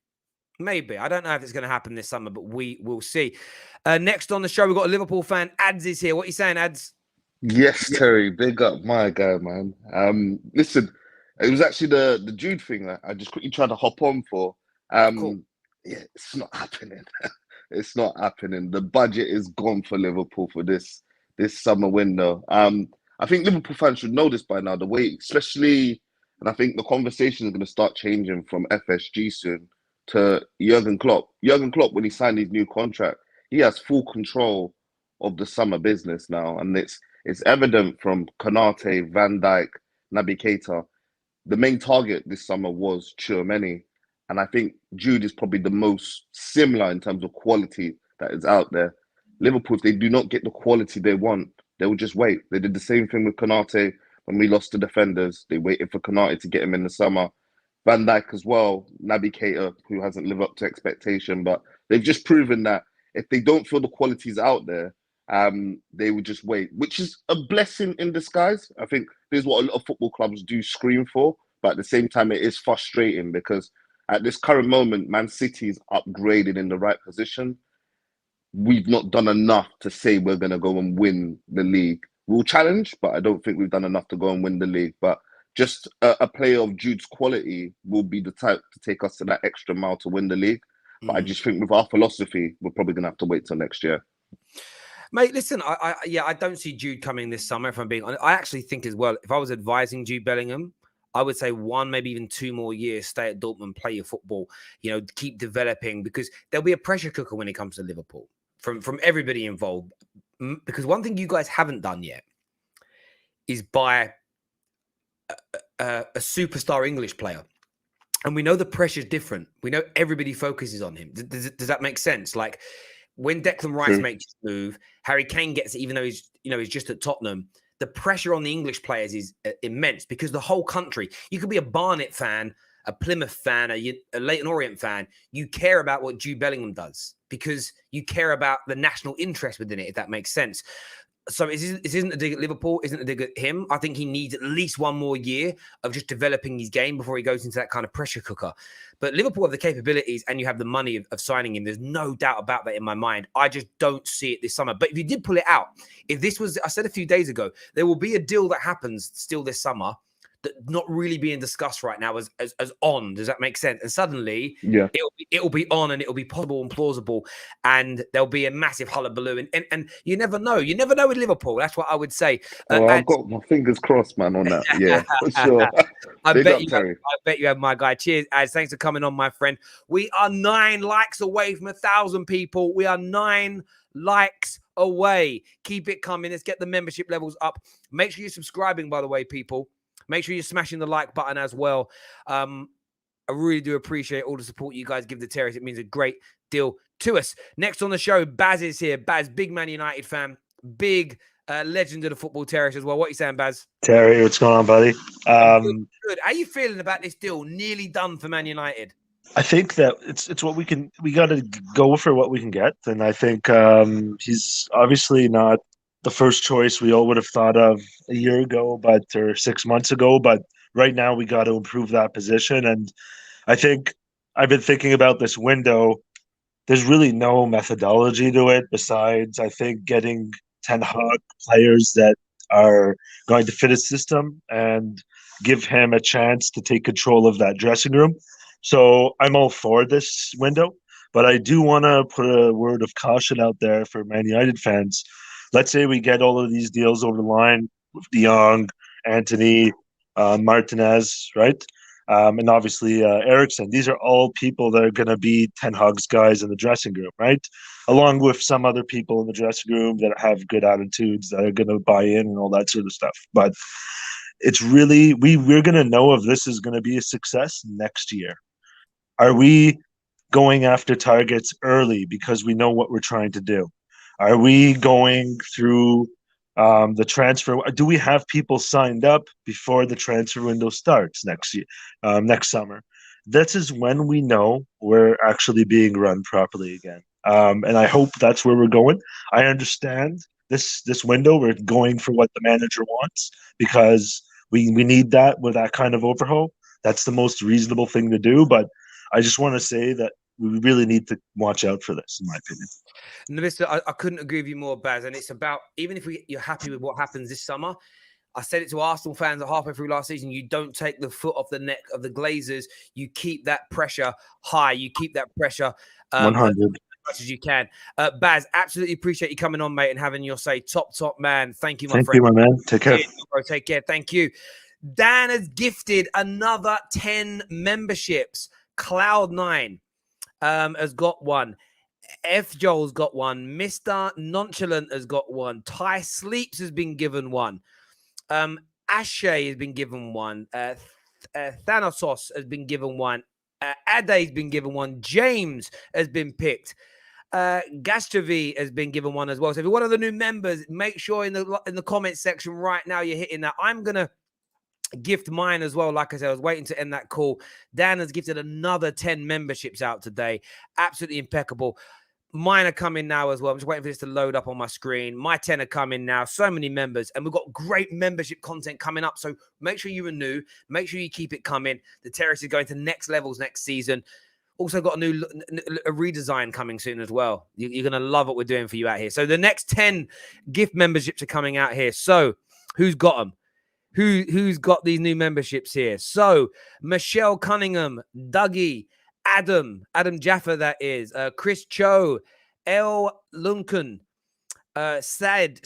Maybe. I don't know if it's going to happen this summer, but we will see. Next on the show, we've got a Liverpool fan. Ads is here. What are you saying, Ads? Yes, Terry, big up my guy, man. Listen, it was actually the Jude thing that I just quickly tried to hop on for. Cool. Yeah, it's not happening. It's not happening. The budget is gone for Liverpool for this summer window. I think Liverpool fans should know this by now. The way, especially, and I think the conversation is going to start changing from FSG soon to Jurgen Klopp. Jurgen Klopp, when he signed his new contract, he has full control of the summer business now, and it's evident from Konate, Van Dijk, Naby Keita. The main target this summer was Tchouaméni, and I think Jude is probably the most similar in terms of quality that is out there. Liverpool, if they do not get the quality they want, they will just wait. They did the same thing with Konate when we lost the defenders. They waited for Konate to get him in the summer. Van Dijk as well, Naby Keita, who hasn't lived up to expectation, but they've just proven that if they don't feel the quality's out there, they would just wait, which is a blessing in disguise. I think this is what a lot of football clubs do scream for, but at the same time, it is frustrating because at this current moment, Man City is upgraded in the right position. We've not done enough to say we're going to go and win the league. We'll challenge, but I don't think we've done enough to go and win the league. But just a player of Jude's quality will be the type to take us to that extra mile to win the league. But I just think with our philosophy, we're probably going to have to wait till next year. Mate, listen, I don't see Jude coming this summer, if I'm being honest. I actually think as well, if I was advising Jude Bellingham, I would say 1, maybe even 2 more years, stay at Dortmund, play your football, keep developing, because there'll be a pressure cooker when it comes to Liverpool from everybody involved. Because one thing you guys haven't done yet is buy a superstar English player. And we know the pressure's different. We know everybody focuses on him. Does that make sense? Like, when Declan Rice makes his move, Harry Kane gets it, even though he's just at Tottenham. The pressure on the English players is immense because the whole country, you could be a Barnet fan, a Plymouth fan, a Leyton Orient fan. You care about what Jude Bellingham does because you care about the national interest within it, if that makes sense. So it isn't a dig at Liverpool, isn't a dig at him. I think he needs at least 1 more year of just developing his game before he goes into that kind of pressure cooker. But Liverpool have the capabilities and you have the money of signing him. There's no doubt about that in my mind. I just don't see it this summer. But if you did pull it out, if this was, I said a few days ago, there will be a deal that happens still this summer that's not really being discussed right now as on. Does that make sense? And suddenly, it'll be on and it'll be possible and plausible, and there'll be a massive hullabaloo. And you never know. You never know with Liverpool. That's what I would say. I've got my fingers crossed, man, on that. Yeah, for sure. I bet you have, my guy. Cheers, Az. Thanks for coming on, my friend. We are 9 likes away from 1,000 people. We are 9 likes away. Keep it coming. Let's get the membership levels up. Make sure you're subscribing, by the way, people. Make sure you're smashing the like button as well. I really do appreciate all the support you guys give the Terrace. It means a great deal to us. Next on the show, Baz is here. Baz, big Man United fan, big legend of the Football Terrace as well. What are you saying, Baz? Terry, what's going on, buddy? Good. How are you feeling about this deal nearly done for Man United? I think that it's what we got to go for what we can get. And I think he's obviously not the first choice we all would have thought of a year ago, or 6 months ago. But right now we got to improve that position. And I think I've been thinking about this window. There's really no methodology to it besides, I think, getting Ten Hag players that are going to fit his system and give him a chance to take control of that dressing room. So I'm all for this window, but I do want to put a word of caution out there for Man United fans. Let's say we get all of these deals over the line with De Jong, Antony, Martinez, right? And obviously Eriksen. These are all people that are going to be Ten Hag's guys in the dressing room, right? Along with some other people in the dressing room that have good attitudes, that are going to buy in and all that sort of stuff. But it's really, we're going to know if this is going to be a success next year. Are we going after targets early because we know what we're trying to do? Are we going through the transfer? Do we have people signed up before the transfer window starts next year, next summer? this is when we know we're actually being run properly again. And I hope that's where we're going. I understand this window. We're going for what the manager wants because we need that with that kind of overhaul. That's the most reasonable thing to do. But I just want to say that we really need to watch out for this, in my opinion. No, listen, I couldn't agree with you more, Baz. And it's about, even if you're happy with what happens this summer, I said it to Arsenal fans at halfway through last season, you don't take the foot off the neck of the Glazers. You keep that pressure high. You keep that pressure 100. as much as you can. Baz, absolutely appreciate you coming on, mate, and having your say. Top man. Thank you, my Thank friend. you, my man. Take care. Bro, take care. Thank you. Dan has gifted another 10 memberships. Cloud9 has got one. F. Joel's got one. Mr. Nonchalant has got one. Ty Sleeps has been given one. Ashe has been given one. Thanatos has been given one. Ade's been given one. James has been picked. Gastrovi has been given one as well. So if you're one of the new members, make sure in the comment section right now you're hitting that. I'm gonna gift mine as well. Like I said, I was waiting to end that call. Dan has gifted another 10 memberships out today. Absolutely impeccable. Mine are coming now as well. I'm just waiting for this to load up on my screen. My 10 are coming now. So many members. And we've got great membership content coming up. So make sure you renew. Make sure you keep it coming. The Terrace is going to next levels next season. Also got a redesign coming soon as well. You're going to love what we're doing for you out here. So the next 10 gift memberships are coming out here. So who's got them? Who's got these new memberships here? So Michelle Cunningham, Dougie, Adam Jaffa, that is, Chris Cho, El Lunken, Said,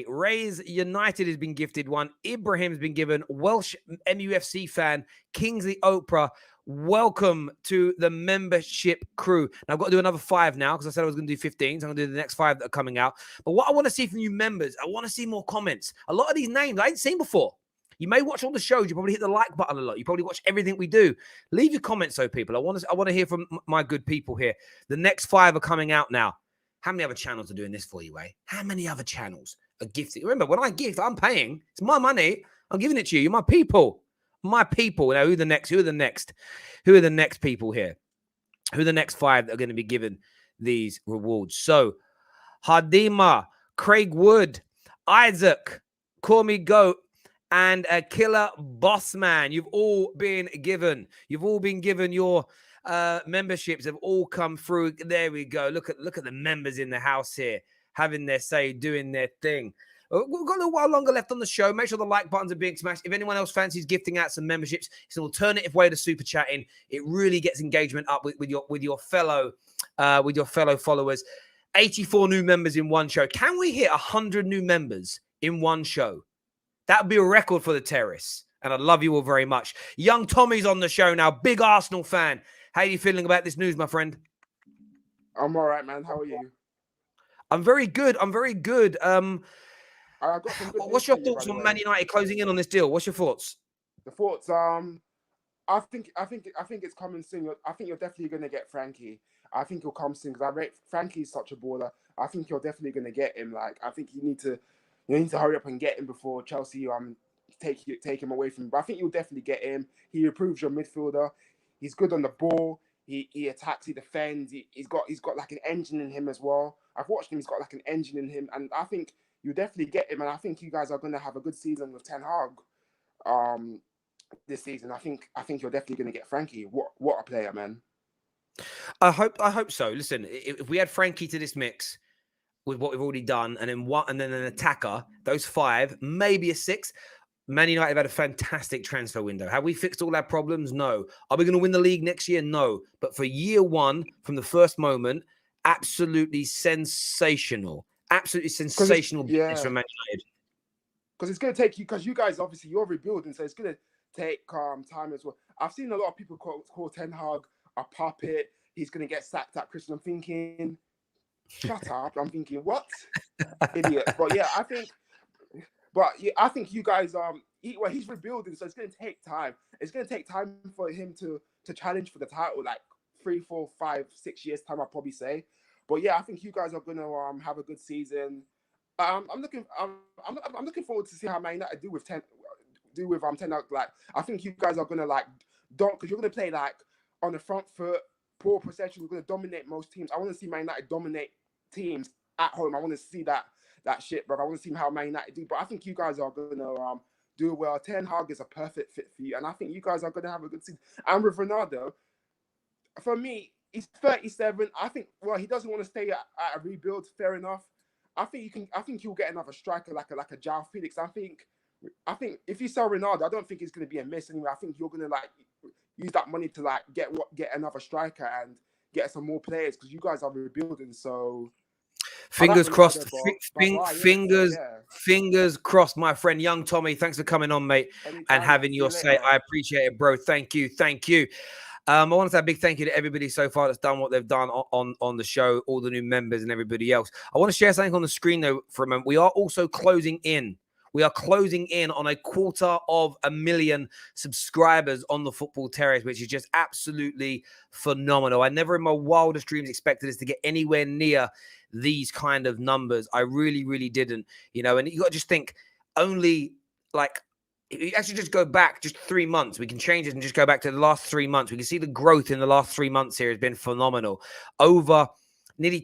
Rays United has been gifted one. Ibrahim's been given. Welsh MUFC fan, Kingsley Oprah. Welcome to the membership crew. Now, I've got to do another 5 now because I said I was going to do 15. So I'm going to do the next 5 that are coming out. But what I want to see from you members, I want to see more comments. A lot of these names I ain't seen before. You may watch all the shows. You probably hit the like button a lot. You probably watch everything we do. Leave your comments, though, people. I want to hear from my good people here. The next 5 are coming out now. How many other channels are doing this for you, eh? How many other channels are gifting? Remember, when I gift, I'm paying. It's my money. I'm giving it to you. You're my people. My people. Now, who are the next? Who are the next? Who are the next people here? Who are the next 5 that are going to be given these rewards? So, Hadima, Craig Wood, Isaac, Call Me Goat, and a Killer Boss Man. You've all been given. You've all been given your memberships. Have all come through. There we go. Look at the members in the house here, having their say, doing their thing. We've got a little while longer left on the show. Make sure the like buttons are being smashed. If anyone else fancies gifting out some memberships, it's an alternative way to super chatting. It really gets engagement up with your fellow followers. 84 new members in one show. Can we hit 100 new members in one show? That would be a record for the Terrace. And I love you all very much. Young Tommy's on the show now. Big Arsenal fan. How are you feeling about this news, my friend? I'm all right, man. How are you? I'm very good. I got some good What's your thoughts on Man United closing in on this deal? What's your thoughts? The thoughts, I think it's coming soon. I think you're definitely going to get Frankie. I think he'll come soon because I rate Frankie's such a baller. I think you're definitely going to get him. Like, I think you need to hurry up and get him before Chelsea take him away from him. But I think you'll definitely get him. He improves your midfielder. He's good on the ball. He attacks. He defends. He's got like an engine in him as well. I've watched him. He's got like an engine in him, and I think you definitely get him. And I think you guys are going to have a good season with Ten Hag. This season, I think you're definitely going to get Frankie. What a player, man! I hope so. Listen, if we add Frankie to this mix with what we've already done, and then an attacker, those 5, maybe a 6. Man United have had a fantastic transfer window. Have we fixed all our problems? No. Are we going to win the league next year? No. But for year 1, from the first moment, absolutely sensational. Absolutely sensational business from Man United. Because it's going to take you, because you guys, obviously, you're rebuilding, so it's going to take time as well. I've seen a lot of people call Ten Hag a puppet. He's going to get sacked at Christmas. I'm thinking, shut up. I'm thinking, what? Idiot. But yeah, I think you guys, he's rebuilding, so it's going to take time. It's going to take time for him to challenge for the title, like 3, 4, 5, 6 years time, I'll probably say. But yeah, I think you guys are going to have a good season. I'm looking forward to see how Man United do with Ten Hag. Like, I think you guys are going to like don't, because you're going to play like on the front foot, poor possession. You're going to dominate most teams. I want to see Man United dominate teams at home. I want to see that shit, bro. I want to see how Man United do. But I think you guys are going to do well. Ten Hag is a perfect fit for you, and I think you guys are going to have a good season. And with Ronaldo, for me, he's 37. I think, well, he doesn't want to stay at a rebuild. Fair enough. I think you'll get another striker like a João Felix. I think if you sell Ronaldo, I don't think it's going to be a miss anyway. I think you're going to like use that money to like get another striker and get some more players, because you guys are rebuilding. So fingers crossed. Fingers Fingers crossed, my friend Young Tommy. Thanks for coming on, mate, and having your say. I appreciate it, bro. Thank you. I want to say a big thank you to everybody so far that's done what they've done on the show, all the new members and everybody else. I want to share something on the screen, though, for a moment. We are also closing in. We are closing in on 250,000 subscribers on the Football Terrace, which is just absolutely phenomenal. I never in my wildest dreams expected us to get anywhere near these kind of numbers. I really, really didn't, and you got to just think only like, you actually just go back just 3 months. We can change it and just go back to the last 3 months. We can see the growth in the last 3 months here has been phenomenal. Over nearly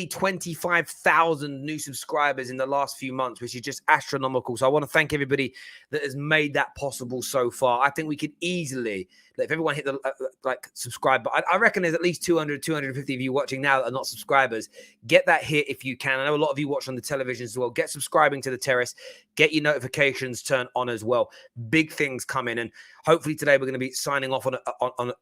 25,000 new subscribers in the last few months, which is just astronomical. So I want to thank everybody that has made that possible so far. I think we could easily, if everyone hit the subscribe, but I reckon there's at least 200, 250 of you watching now that are not subscribers. Get that hit if you can. I know a lot of you watch on the television as well. Get subscribing to the Terrace. Get your notifications turned on as well. Big things coming, and hopefully today we're going to be signing off on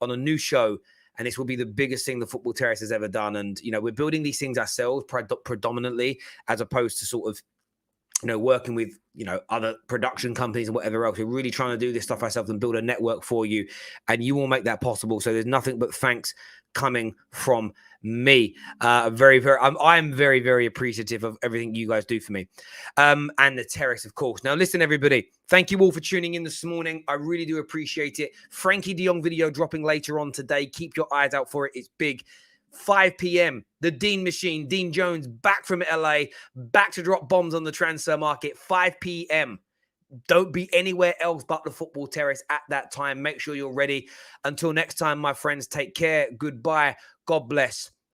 a new show. And this will be the biggest thing the Football Terrace has ever done. And, we're building these things ourselves predominantly, as opposed to sort of, working with, other production companies and whatever else. We're really trying to do this stuff ourselves and build a network for you. And you will make that possible. So there's nothing but thanks coming from me. I'm very, very appreciative of everything you guys do for me. And the Terrace, of course. Now, listen, everybody. Thank you all for tuning in this morning. I really do appreciate it. Frankie de Jong video dropping later on today. Keep your eyes out for it. It's big. 5 p.m. The Dean Machine, Dean Jones, back from LA, back to drop bombs on the transfer market. 5 p.m. Don't be anywhere else but the Football Terrace at that time. Make sure you're ready. Until next time, my friends, take care. Goodbye. God bless.